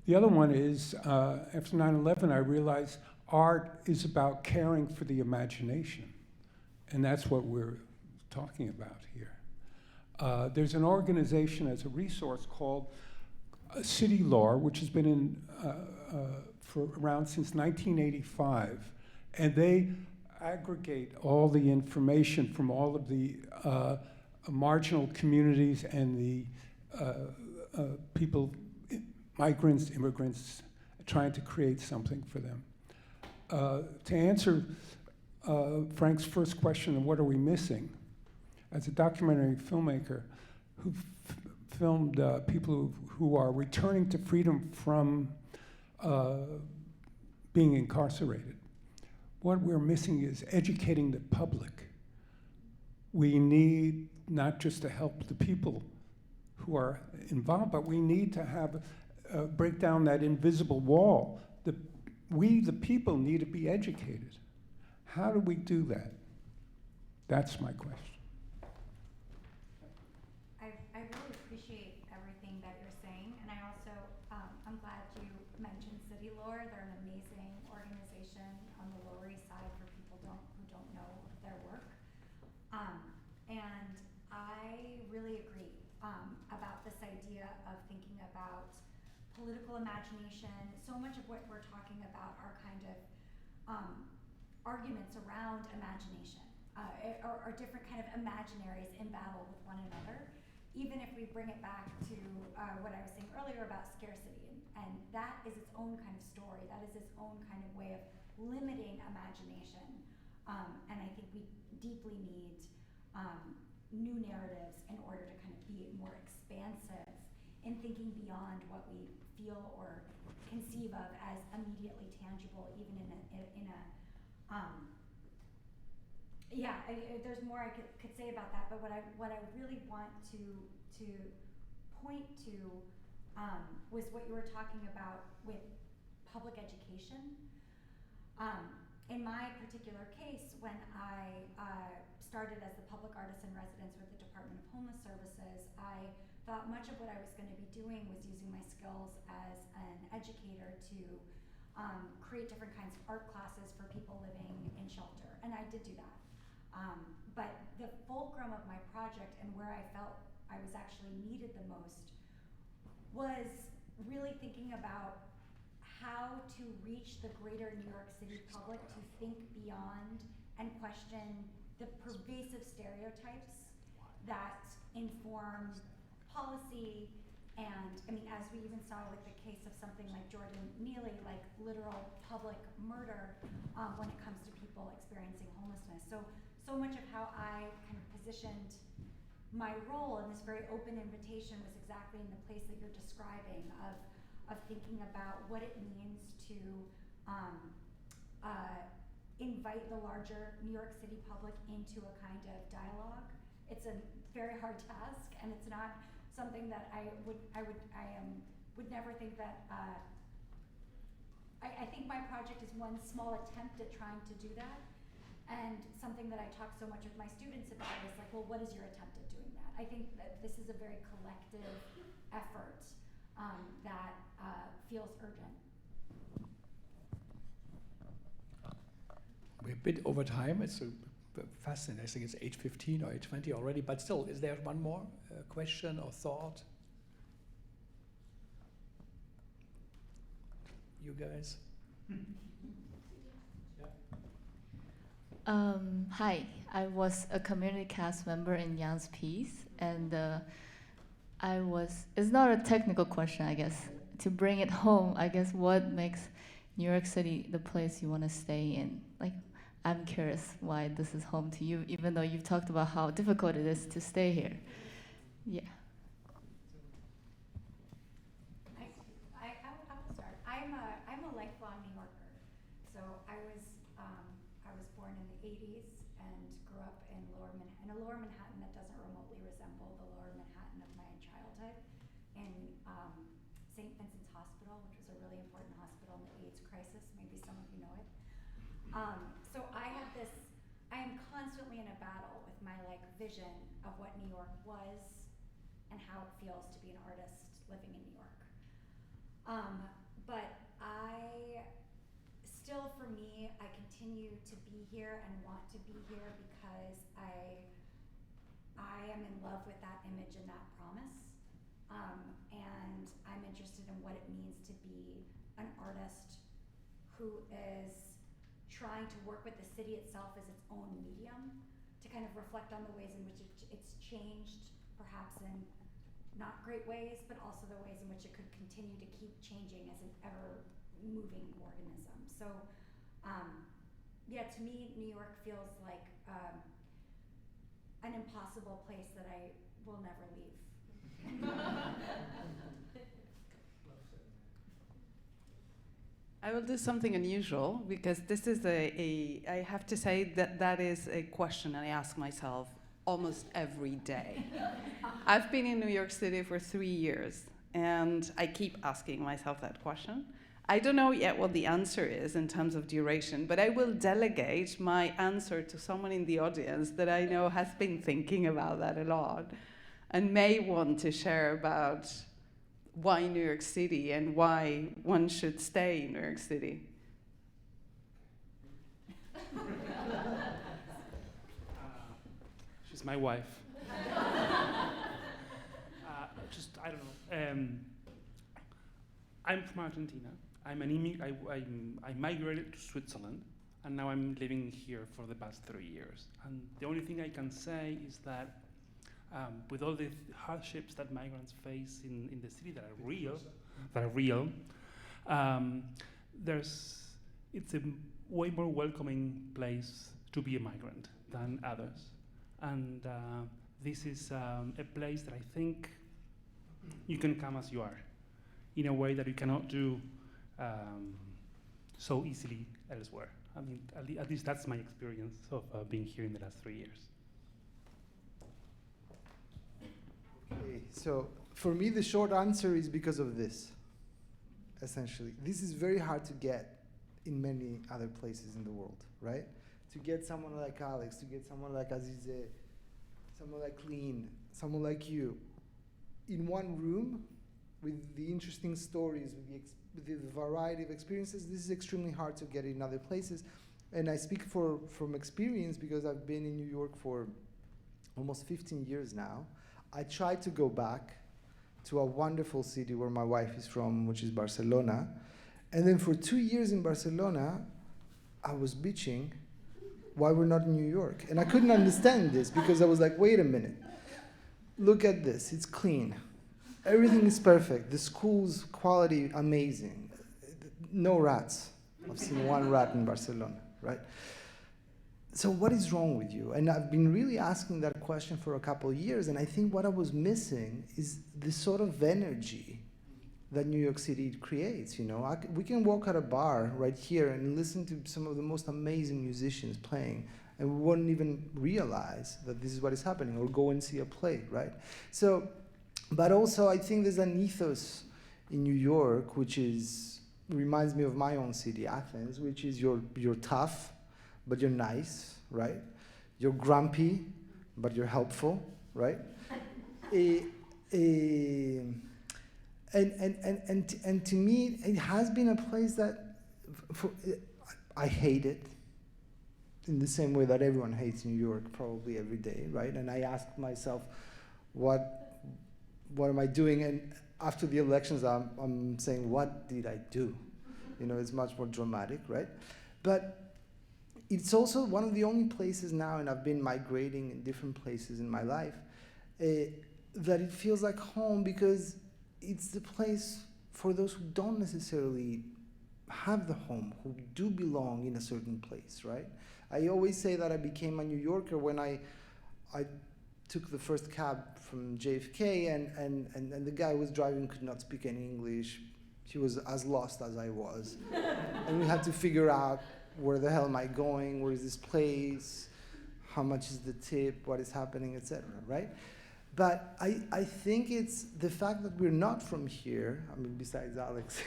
The other one is, after 9/11, I realized art is about caring for the imagination. And that's what we're talking about here. There's an organization as a resource called City Law, which has been in for around since 1985. And they aggregate all the information from all of the marginal communities and the people, migrants, immigrants, trying to create something for them. To answer Frank's first question of what are we missing, as a documentary filmmaker who filmed people who are returning to freedom from being incarcerated, what we're missing is educating the public. We need not just to help the people who are involved, but we need to have break down that invisible wall. We, the people, need to be educated. How do we do that? That's my question. I really appreciate everything that you're saying, and I also, I'm glad you mentioned City Lore. They're an amazing organization on the Lower East Side for people who don't know their work. And I really agree about this idea of thinking about political imagination. So much of what we're talking about are kind of arguments around imagination, or different kind of imaginaries in battle with one another. even if we bring it back to what I was saying earlier about scarcity, and that is its own kind of story, that is its own kind of way of limiting imagination. And I think we deeply need new narratives in order to kind of be more expansive in thinking beyond what we feel or conceive of as immediately tangible, even in a there's more I could say about that, but what I really want to point to was what you were talking about with public education. In my particular case, when I started as the public artist in residence with the Department of Homeless Services, I thought much of what I was going to be doing was using my skills as an educator to create different kinds of art classes for people living in shelter, and I did do that. But the fulcrum of my project and where I felt I was actually needed the most was really thinking about how to reach the greater New York City public to think beyond and question the pervasive stereotypes that inform policy. And I mean, as we even saw with the case of something like Jordan Neely, like literal public murder when it comes to people experiencing homelessness. So much of how I kind of positioned my role in this very open invitation was exactly in the place that you're describing of thinking about what it means to invite the larger New York City public into a kind of dialogue. It's a very hard task, and it's not something that I would never think that. I think my project is one small attempt at trying to do that, and something that I talk so much with my students about is like, well, what is your attempt at doing that? I think that this is a very collective effort that feels urgent. We're a bit over time. It's fascinating. I think it's 8:15 or 8:20 already, but still, is there one more question or thought? You guys? Hi, I was a community cast member in Young's piece, and it's not a technical question, I guess. To bring it home, I guess, what makes New York City the place you want to stay in? Like, I'm curious why this is home to you, even though you've talked about how difficult it is to stay here. Yeah. I will start. I'm a lifelong New Yorker. So I was born in the 80s and grew up in Lower Manhattan that doesn't remotely resemble the Lower Manhattan of my childhood, in St. Vincent's Hospital, which was a really important hospital in the AIDS crisis. Maybe some of you know it. So I am constantly in a battle with my vision of what New York was and how it feels to be an artist living in New York. But for me, I continue to be here and want to be here because I am in love with that image and that promise. And I'm interested in what it means to be an artist who is trying to work with the city itself as its own medium, to kind of reflect on the ways in which it's changed, perhaps in not great ways, but also the ways in which it could continue to keep changing as an ever-moving organism. So, to me, New York feels like an impossible place that I will never leave. I will do something unusual because this is I have to say that is a question I ask myself almost every day. I've been in New York City for 3 years, and I keep asking myself that question. I don't know yet what the answer is in terms of duration, but I will delegate my answer to someone in the audience that I know has been thinking about that a lot and may want to share about why New York City and why one should stay in New York City. She's my wife. I don't know. I'm from Argentina. I'm an immigrant. I migrated to Switzerland, and now I'm living here for the past 3 years. And the only thing I can say is that with all the hardships that migrants face in the city that are real, it's a way more welcoming place to be a migrant than others. And this is a place that I think you can come as you are, in a way that you cannot do so easily elsewhere. I mean, at least that's my experience of being here in the last 3 years. Okay, so for me, the short answer is because of this, essentially. This is very hard to get in many other places in the world, right? To get someone like Alex, to get someone like Azize, someone like Lean, someone like you, in one room with the interesting stories, with the variety of experiences. This is extremely hard to get in other places. And I speak from experience because I've been in New York for almost 15 years now. I tried to go back to a wonderful city where my wife is from, which is Barcelona. And then for 2 years in Barcelona, I was bitching why we're not in New York. And I couldn't understand this because I was like, wait a minute. Look at this, it's clean. Everything is perfect. The school's quality, amazing. No rats. I've seen one rat in Barcelona, right? So what is wrong with you? And I've been really asking that question for a couple of years, and I think what I was missing is the sort of energy that New York City creates, you know? We can walk at a bar right here and listen to some of the most amazing musicians playing, and we wouldn't even realize that this is what is happening, or go and see a play, right? So, but also I think there's an ethos in New York which reminds me of my own city, Athens, which is you're tough, but you're nice, right? You're grumpy, but you're helpful, right? And to me, it has been a place that I hate it in the same way that everyone hates New York probably every day, right? And I ask myself, what am I doing? And after the elections, I'm saying, what did I do? You know, it's much more dramatic, right? But it's also one of the only places now, and I've been migrating in different places in my life, that it feels like home, because it's the place for those who don't necessarily have the home, who do belong in a certain place, right? I always say that I became a New Yorker when I took the first cab from JFK, and the guy who was driving could not speak any English. He was as lost as I was. And we had to figure out, where the hell am I going? Where is this place? How much is the tip? What is happening, etc., right? But I think it's the fact that we're not from here, I mean, besides Alex,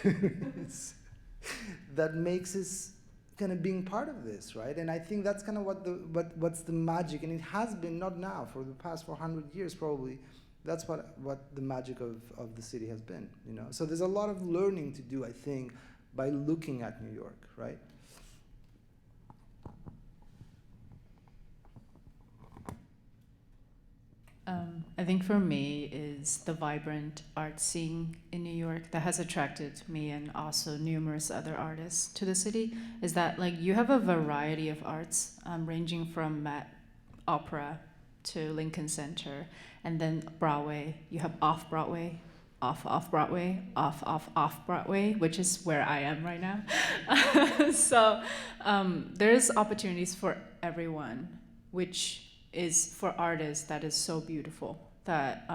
that makes us kind of being part of this, right? And I think that's kind of what's the magic, and it has been, not now, for the past 400 years probably. That's what the magic of the city has been, you know? So there's a lot of learning to do, I think, by looking at New York, right? I think for me is the vibrant art scene in New York that has attracted me and also numerous other artists to the city, is that like you have a variety of arts ranging from Met Opera to Lincoln Center, and then Broadway. You have off-Broadway, off-Broadway, off-Broadway, which is where I am right now. So there's opportunities for everyone, which is for artists that is so beautiful, that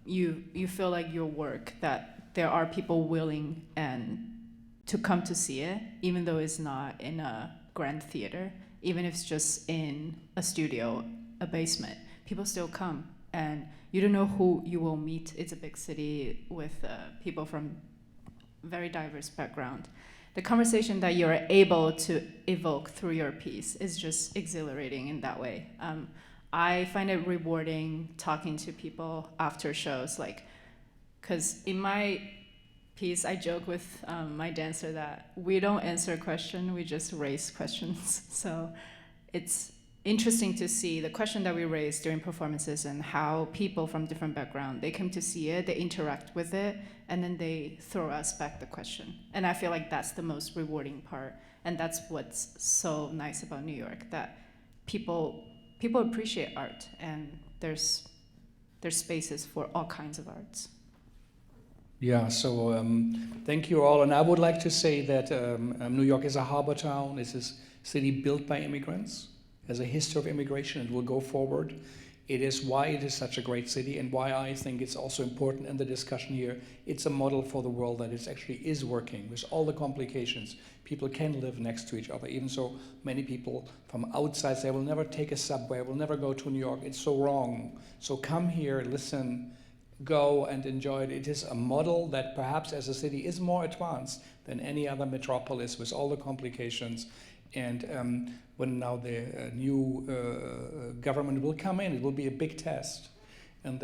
you feel like your work, that there are people willing and to come to see it, even though it's not in a grand theater, even if it's just in a studio, a basement, people still come, and you don't know who you will meet. It's a big city with people from very diverse background. The conversation that you're able to evoke through your piece is just exhilarating in that way. I find it rewarding talking to people after shows, like, because in my piece, I joke with my dancer that we don't answer questions, we just raise questions. So it's interesting to see the question that we raise during performances and how people from different backgrounds, they come to see it, they interact with it, and then they throw us back the question. And I feel like that's the most rewarding part. And that's what's so nice about New York, that people appreciate art, and there's there's spaces for all kinds of arts. Yeah, so thank you all. And I would like to say that New York is a harbor town. It's a city built by immigrants, has a history of immigration, and will go forward. It is why it is such a great city, and why I think it's also important in the discussion here. It's a model for the world that it actually is working with all the complications. People can live next to each other, even so many people from outside say, will never take a subway, will never go to New York. It's so wrong. So come here, listen, go and enjoy it. It is a model that perhaps as a city is more advanced than any other metropolis with all the complications. And when now the new government will come in, it will be a big test. And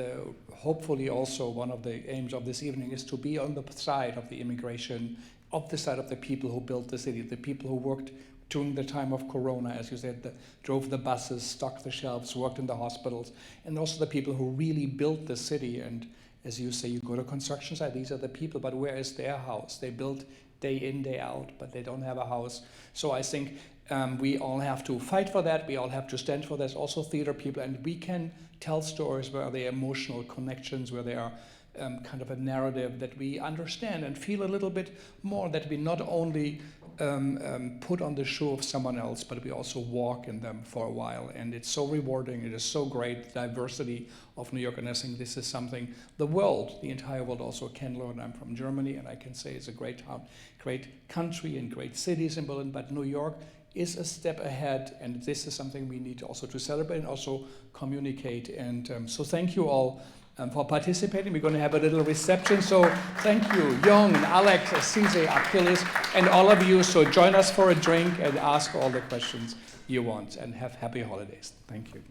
hopefully also one of the aims of this evening is to be on the side of the immigration, of the side of the people who built the city, the people who worked during the time of Corona, as you said, drove the buses, stocked the shelves, worked in the hospitals, and also the people who really built the city. And as you say, you go to a construction site, these are the people, but where is their house? They build day in, day out, but they don't have a house. So I think we all have to fight for that. We all have to stand for this. Also theater people, and we can tell stories where there are emotional connections, where there are kind of a narrative that we understand and feel a little bit more, that we not only put on the shoe of someone else, but we also walk in them for a while. And it's so rewarding. It is so great, diversity of New York. And I think this is something the world, the entire world also can learn. I'm from Germany, and I can say it's a great town, great country, and great cities in Berlin. But New York is a step ahead, and this is something we need also to celebrate and also communicate. And so thank you all for participating. We're going to have a little reception. So thank you, Young, Alex, Cisse, Achilles, and all of you. So join us for a drink and ask all the questions you want, and have happy holidays. Thank you.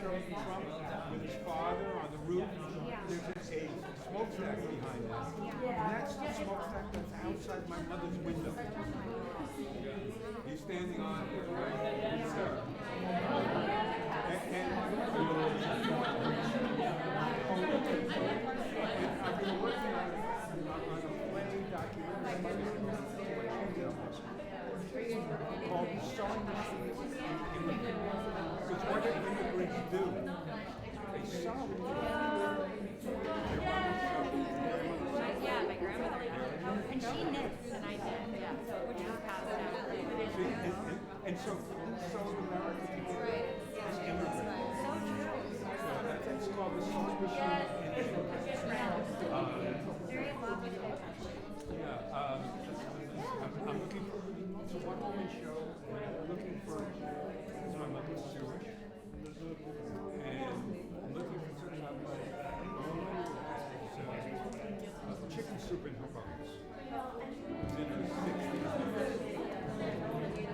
picture of Trump with his father on the roof. There's a smokestack behind us. And that's the smokestack that's outside my mother's window. He's standing on it, right? I've been working on a play documentary called Sewing Machines in Immigrants. Because what do immigrants do? They sew. Yeah, my grandmother did. And she knits, and I did, yeah, which was passed down. And so who sewed America together? It's immigrants. That's called the sewing machine in Immigrants. Very lovely. Yeah, I'm looking for, it's a one-woman show, and I'm looking for, my mother's Jewish, and I'm looking for some kind of chicken soup in her bones. It's in her 60s.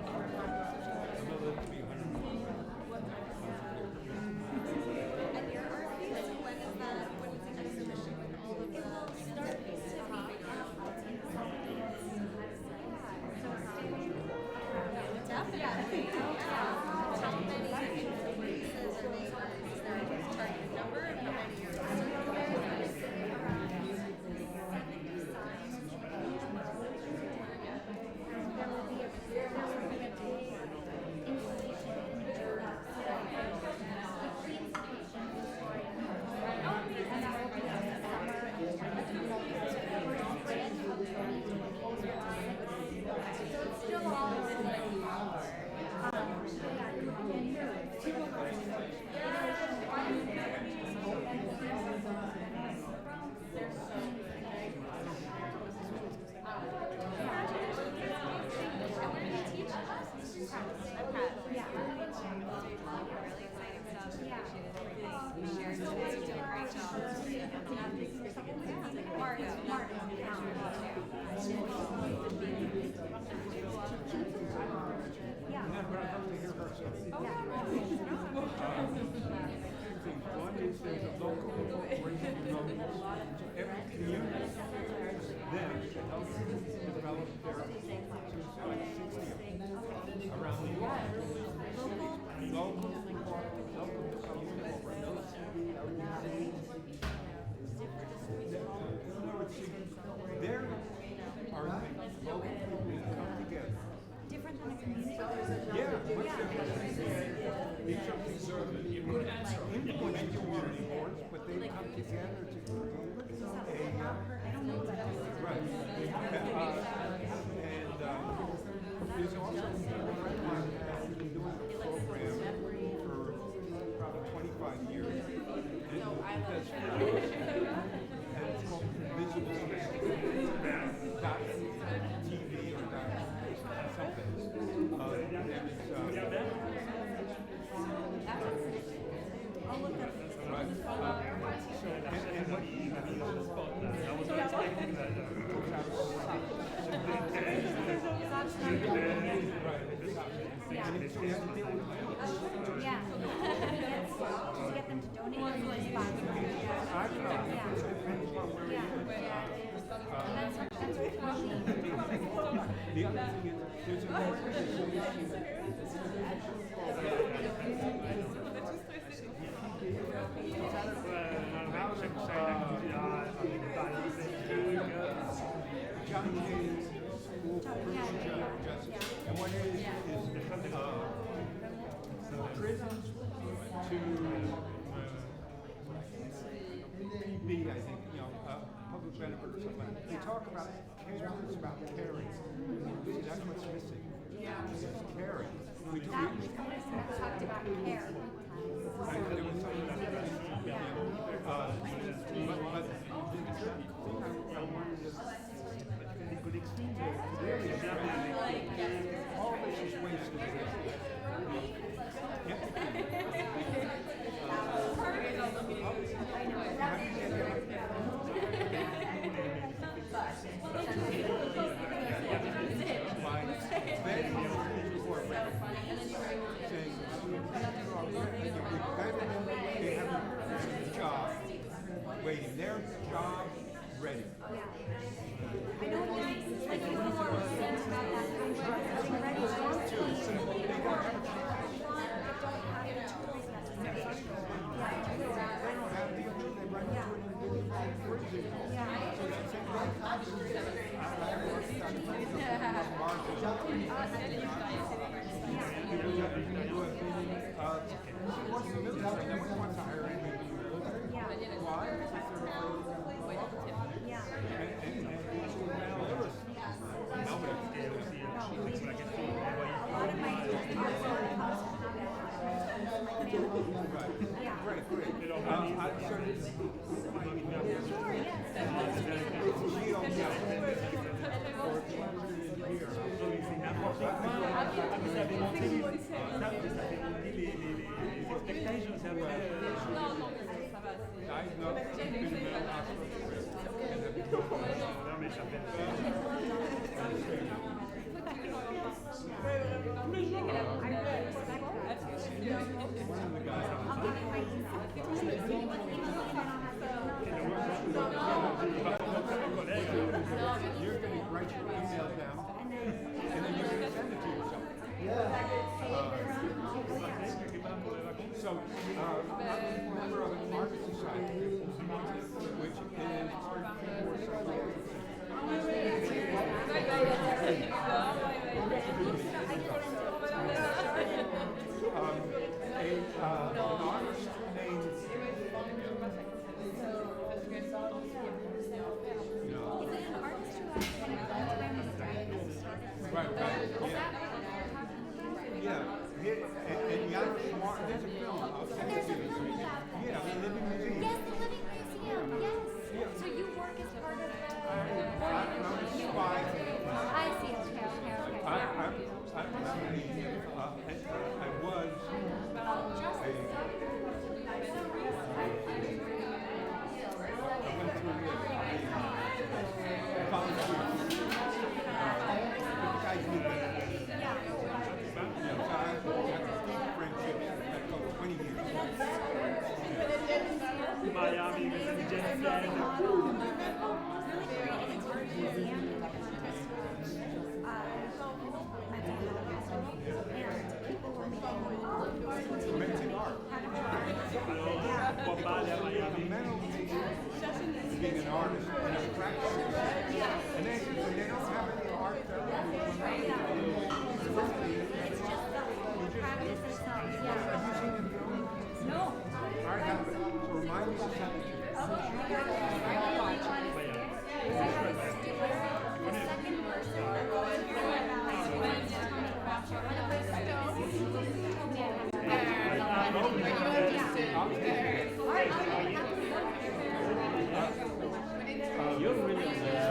I'm gonna live to be 101. And your art piece, when is that? When is the exhibition with all of the? It will start definitely. How many pieces are they? Is there a target number of how many you're One is there's a local corporation development. So every community then can help develop their like 60 of them around the world. Local there are things local people come together. different than a community? Yeah, much different. These are conservative implement community boards, but they come together to create right. And there's also a friend of mine who has been doing a program for probably 25 years. And it does and it's called Invisible Space. .tv or something. Yeah. To get them to donate or sponsor. That's really. The other thing is, there's an organization John K's School for Criminal Justice. And what it is prisons to PB, I think, public benefit or something. They talk about caring, about caring. See, that's what's missing. It's caring. We do. Talked about care. Right, there was something that, but the thing I wanted to really all this is wasted. Saying, waiting. Their job ready. I know it's like you have more sense about that kind of thing ready. They don't have a They don't have the ability. They run into an individual freezing. So it's You're going to write your email down, and then you're going to send it to yourself. So, I'm a member of an art society, which is an artist named Right, yeah. And Jan Smart, there's a film. I'll send it to you. Yeah, the Living Museum. Yes, the Living Museum, yes. So you work as part of the... I'm a spy. I see, okay. I was Miami, Jet set. amazing art. Being an artist and a practitioner. And they don't have any art No. Art happens. So remind me to send it to you. I have a student, the second person that goes to the You're really homelessness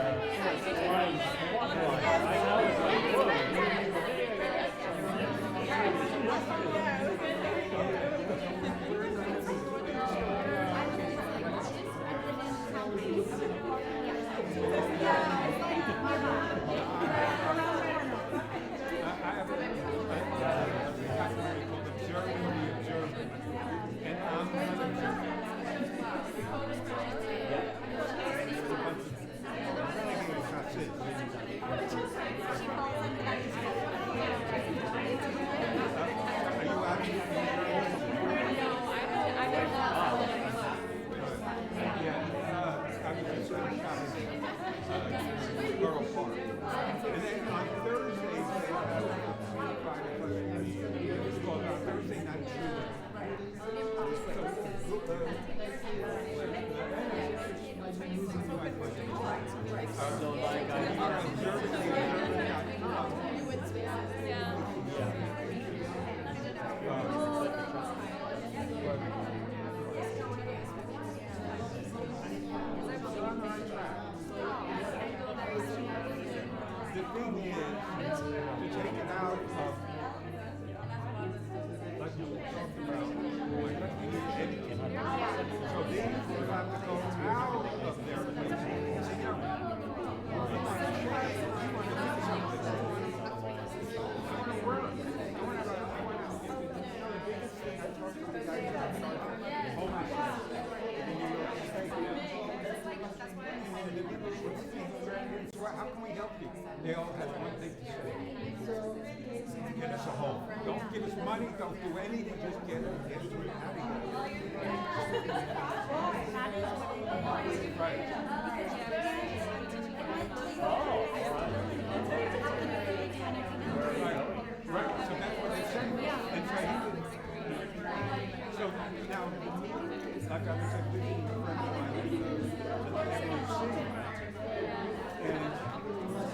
in New York State. So how can we help you? They all have one thing to say. Get us a home. Don't give us money, don't do anything, just get us out of here. Right. Right, so that's what they say. And so he didn't. So now, like I was said, visiting a friend of mine in the city, and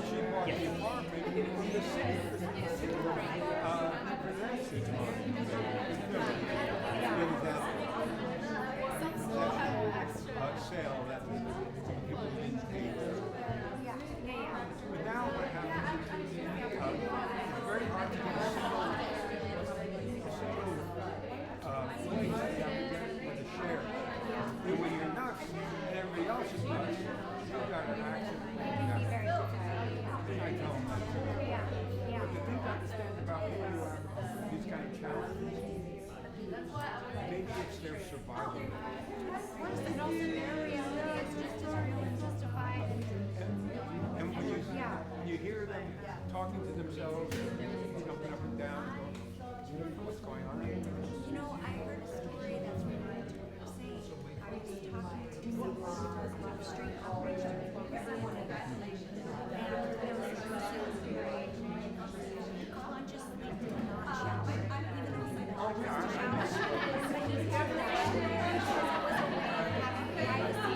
she bought the apartment in the city. There was that sale that people didn't pay. But now what happens is it's very hard to get a single place with a share. And when you're nuts and everybody else is nuts, you've got an accident. I tell them that too. But the thing to understand about people who have these kind of challenges, maybe it's their survival. And when you hear them talking to themselves, jumping up and down, going, what's going on? You know, I heard a story that's related to what you're saying. I was talking to someone about street outreach and someone and there was a person very consciously did not shower. Even though he said not to shower. But he said that he was aware of having privacy.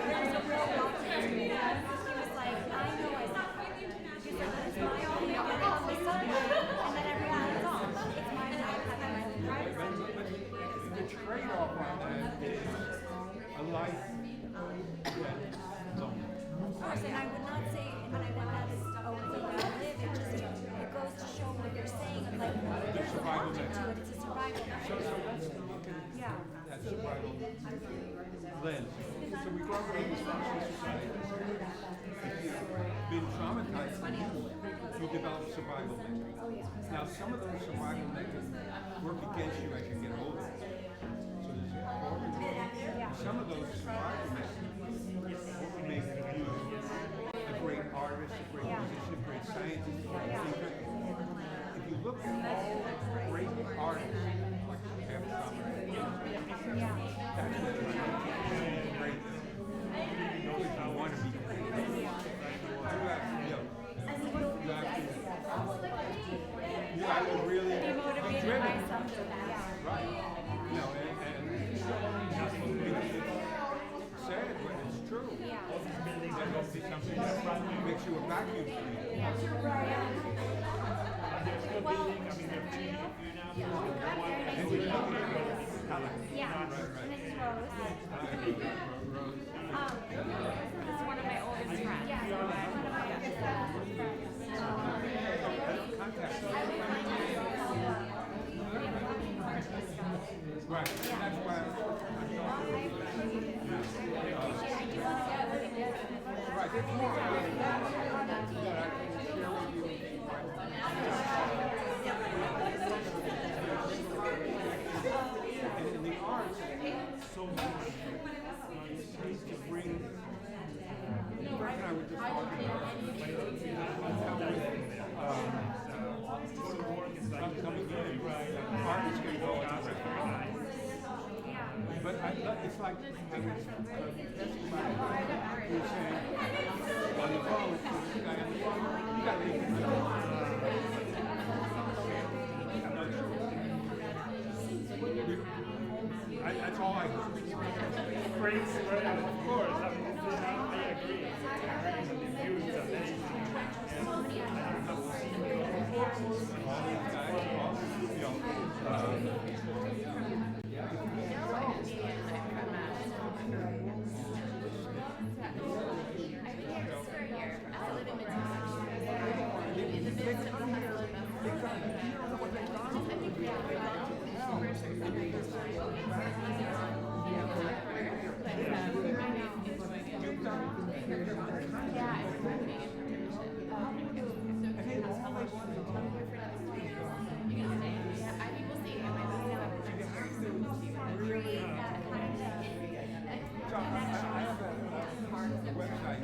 There's a real lot to do. He was like, I know I said that. He said that it's my own privacy and that everyone is off. It's my job having my own privacy. The trade-off on that is a life that's lonely. Of course, and I would not say, and I would not say, oh, it's a way to live. It just, it goes to show what you're saying. Like, there's a logic to it. It's a survival. So let's look at that survival lens. So we grow up in this functional society. If you've been traumatized, you develop survival mechanisms. Now, some of those survival mechanisms work against you as you get older. So there's a forward. Some of those survival mechanisms make you a great artist, a great musician, a great scientist, a great thinker. If you look at all great artists, like Jeff Thomas, that's what you're great. Because you want to be great. You have to really be motivated by something. Right. You know, and it's sad, but it's true. That must be something that makes you a vacuum cleaner. This is one of my oldest friends. Right. That's why and in the arts, so much to bring. Frank and I were just talking about coming in, art is going to go on. But it's like I was asking my who was saying on the phone, this guy on the phone, you got to leave that's all I heard. Great, of course. I agree. The views are amazing. I have a website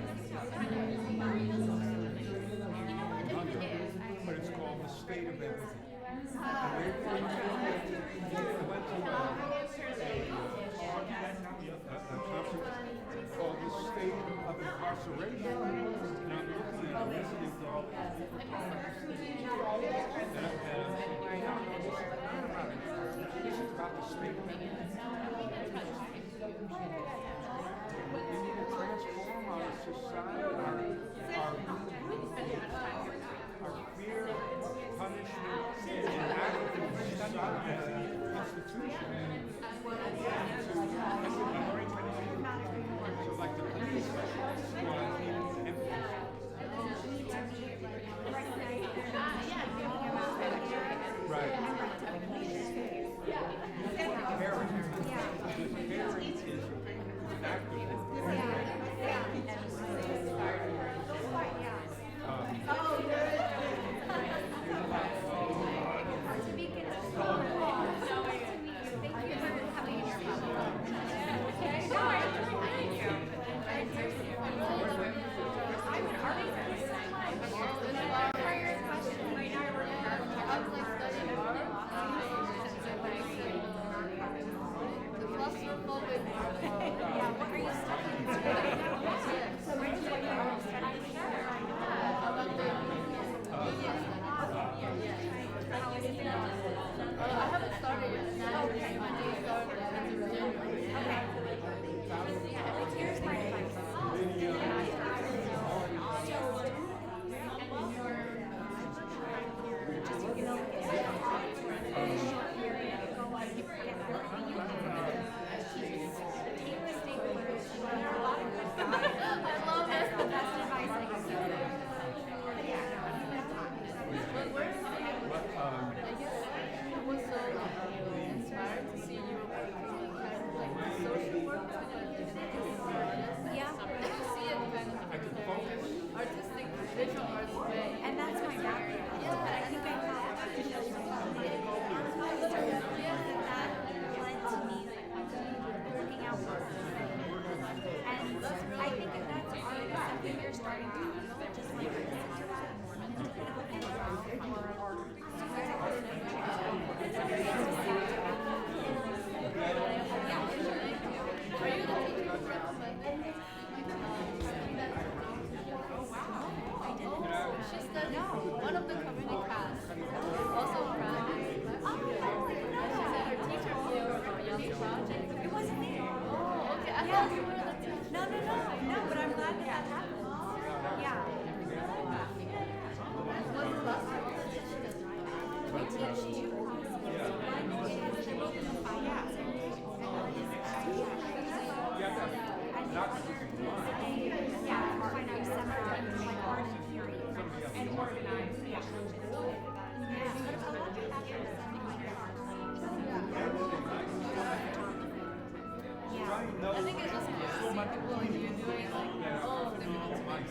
I think it's just cool to see people like you doing like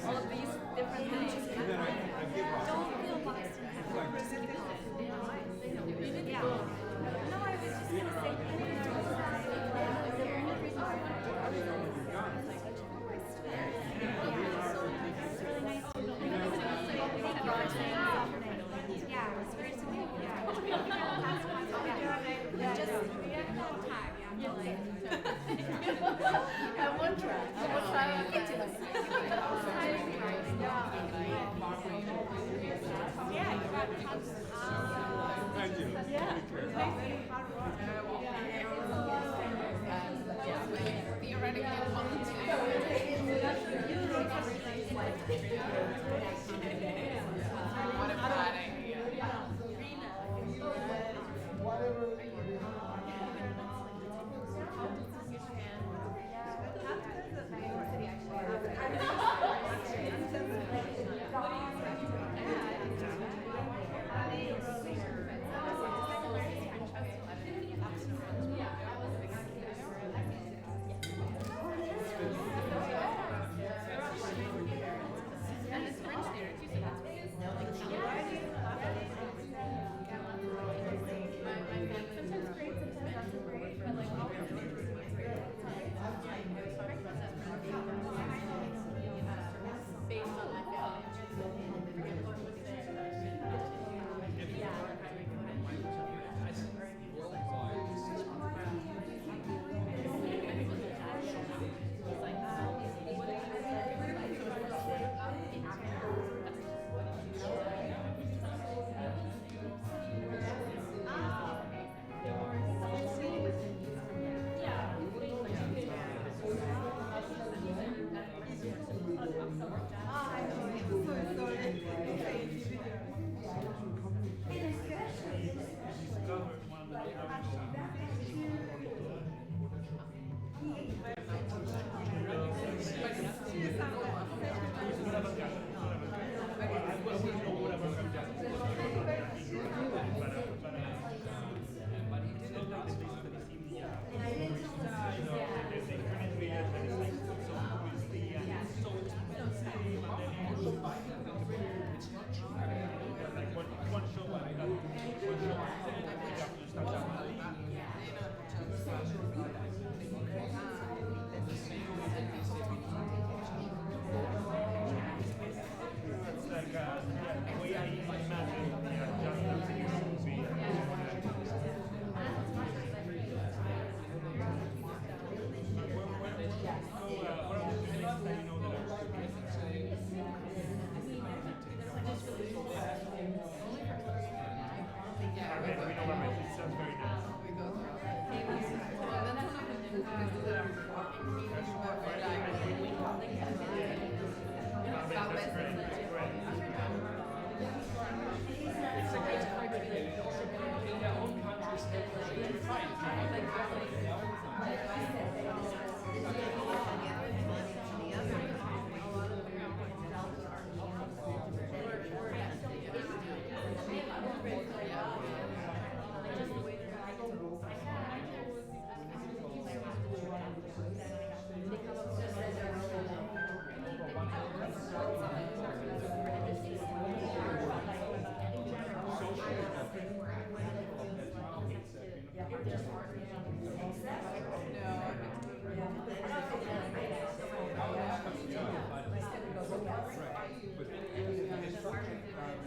all of these different things. Don't feel biased. Just keep going. Yeah. No, I was just gonna say thank you. It's really nice to meet you. Thank you for saying that. Yeah, it was great to meet you. Yeah. Just one time. At one track. I'll get to this. Yeah, you got tons of Thank you. Yeah. Theoretically, what a bad idea.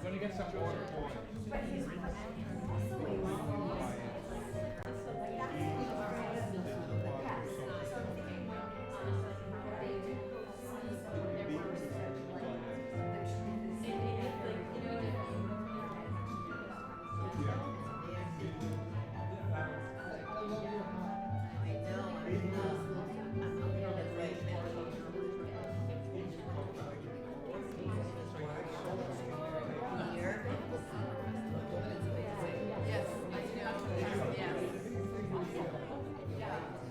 We're going to get some water going.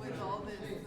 With all this.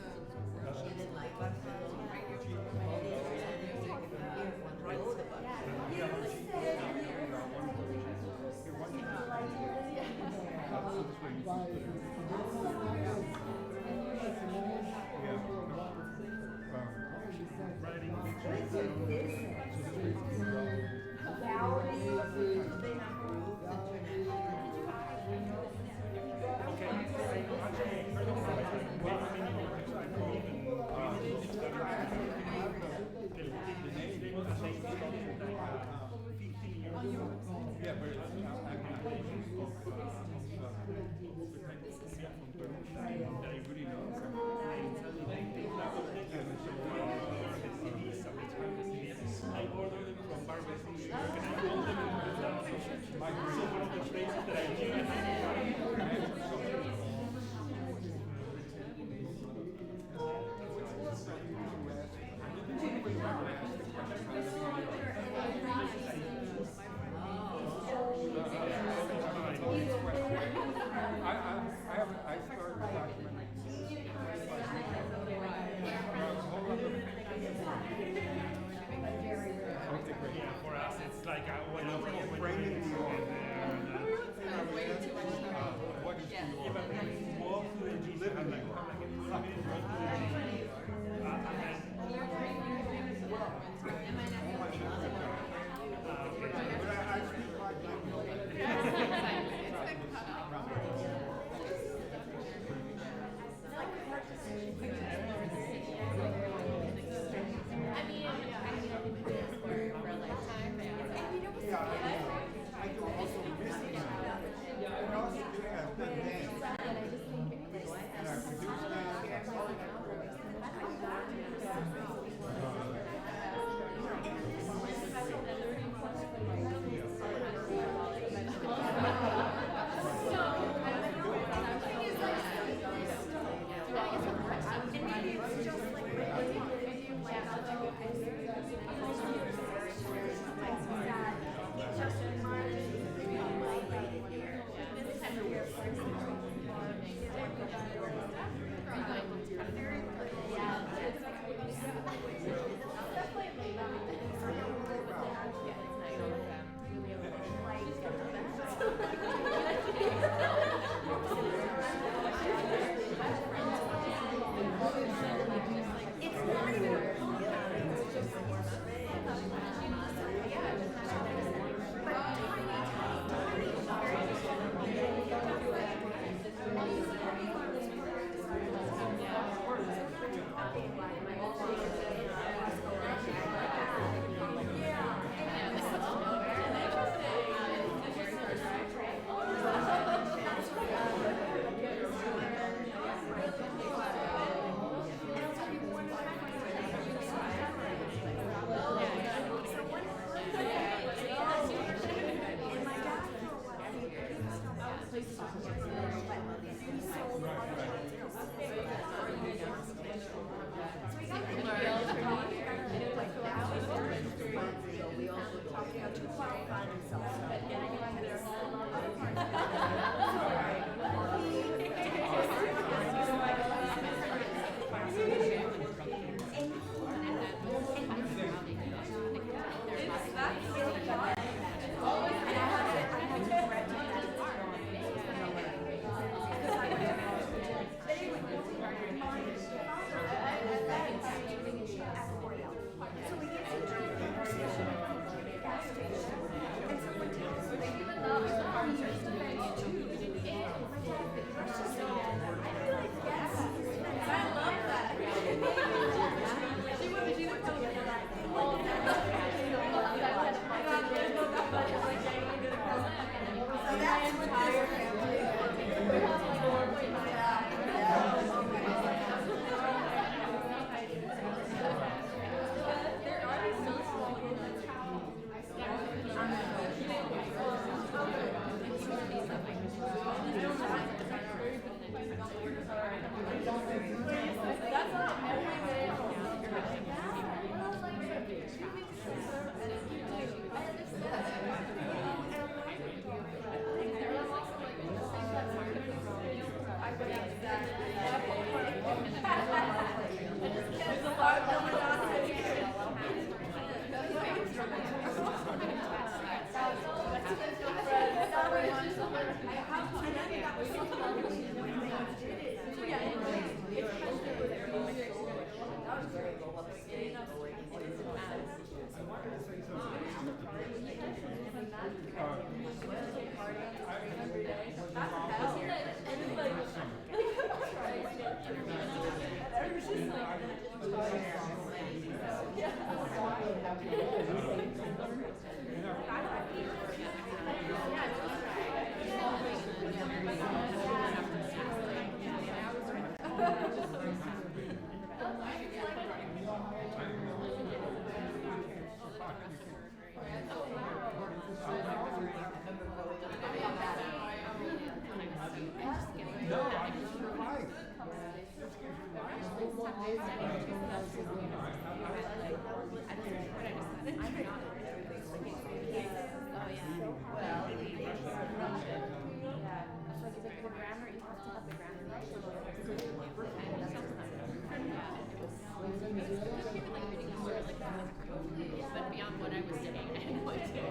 But beyond what I was saying, I had no idea.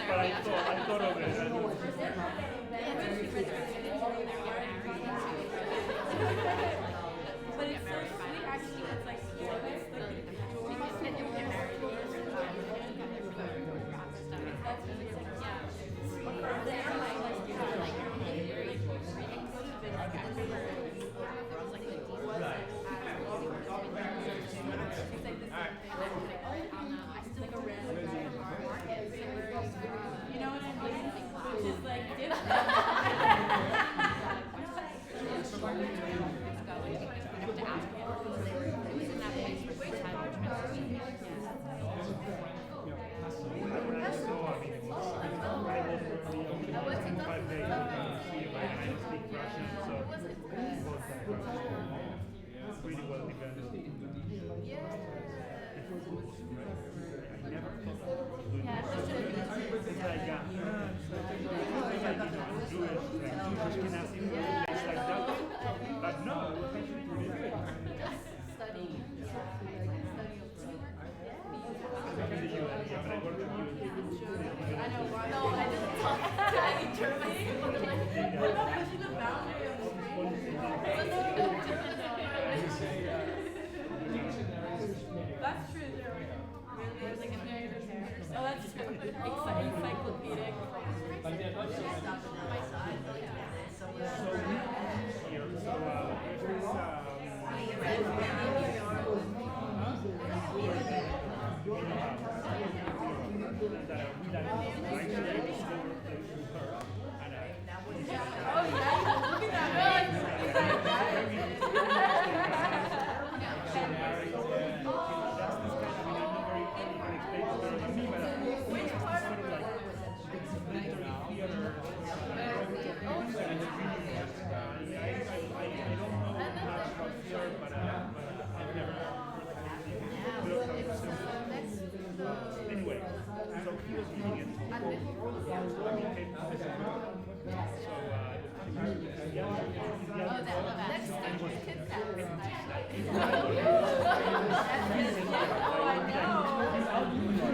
But I thought of it. But it's so sweet, actually. It's like, you know what I mean? Just like, Encyclopedic. But they're not so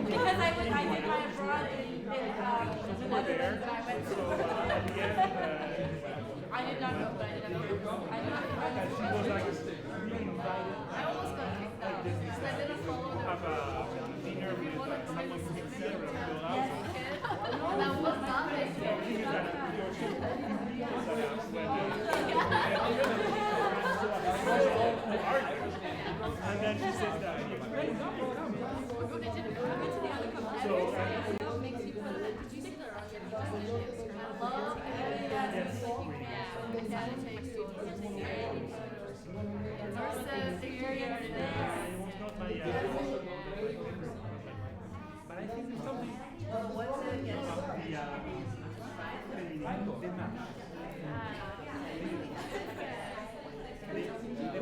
Because I did my abroad in the Netherlands and I went to I did not know, but I did not know. I almost got kicked out because I didn't follow the dinner with someone from the theater. That was not my And then she says that you come. So makes you feel like, did you take the but I think there's something about the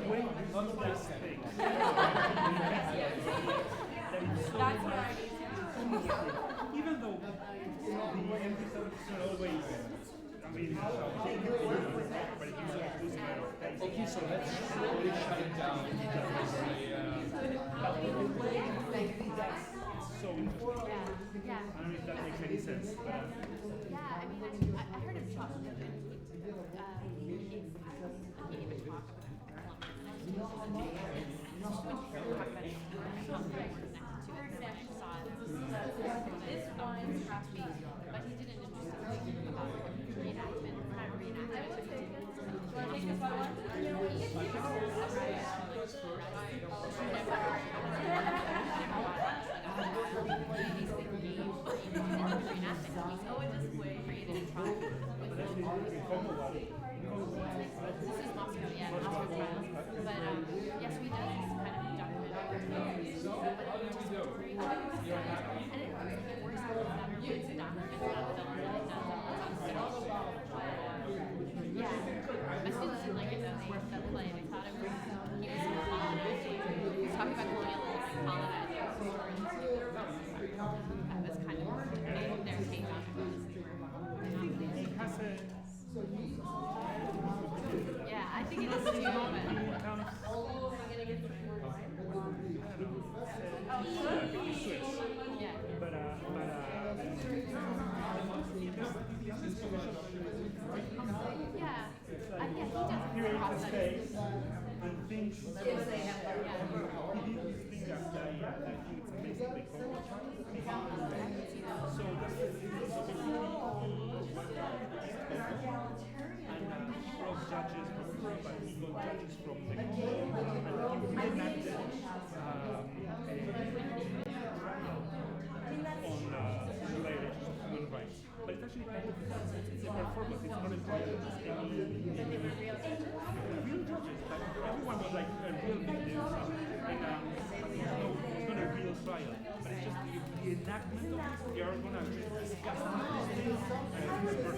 way you use this thing. That's what I need to do. Even though the episode is not always amazing, but it gives you a good amount of time. Okay, so let's slowly shut it down. It's so interesting. Yeah. I don't know if that makes any sense, but Yeah, I mean, I heard him talk. He even talked this one struck me, but he did an interesting thing about reenactment. Not reenactment. Do I take this one? Oh, it just created a trial. This is Moscow, yeah, Moscow trial. But yes, we did this kind of documentary. But it just very much, and it works out better when it's a document, not film than it does on film. But yeah, my students didn't like it that play. They thought it was he was colonizing. He was talking about colonialism and colonizing stories. That was kind of their take on it. Yeah, I think it is too, here in the States, and things that I think it's amazingly cool. So judges from Europe and he got judges from the and he reenacted on human rights. But it's actually kind of it's a performance, it's not a trial. Real judges, but everyone was like a real victim. It's not a real trial, but it's just the enactment of this. We are going to actually discuss these things.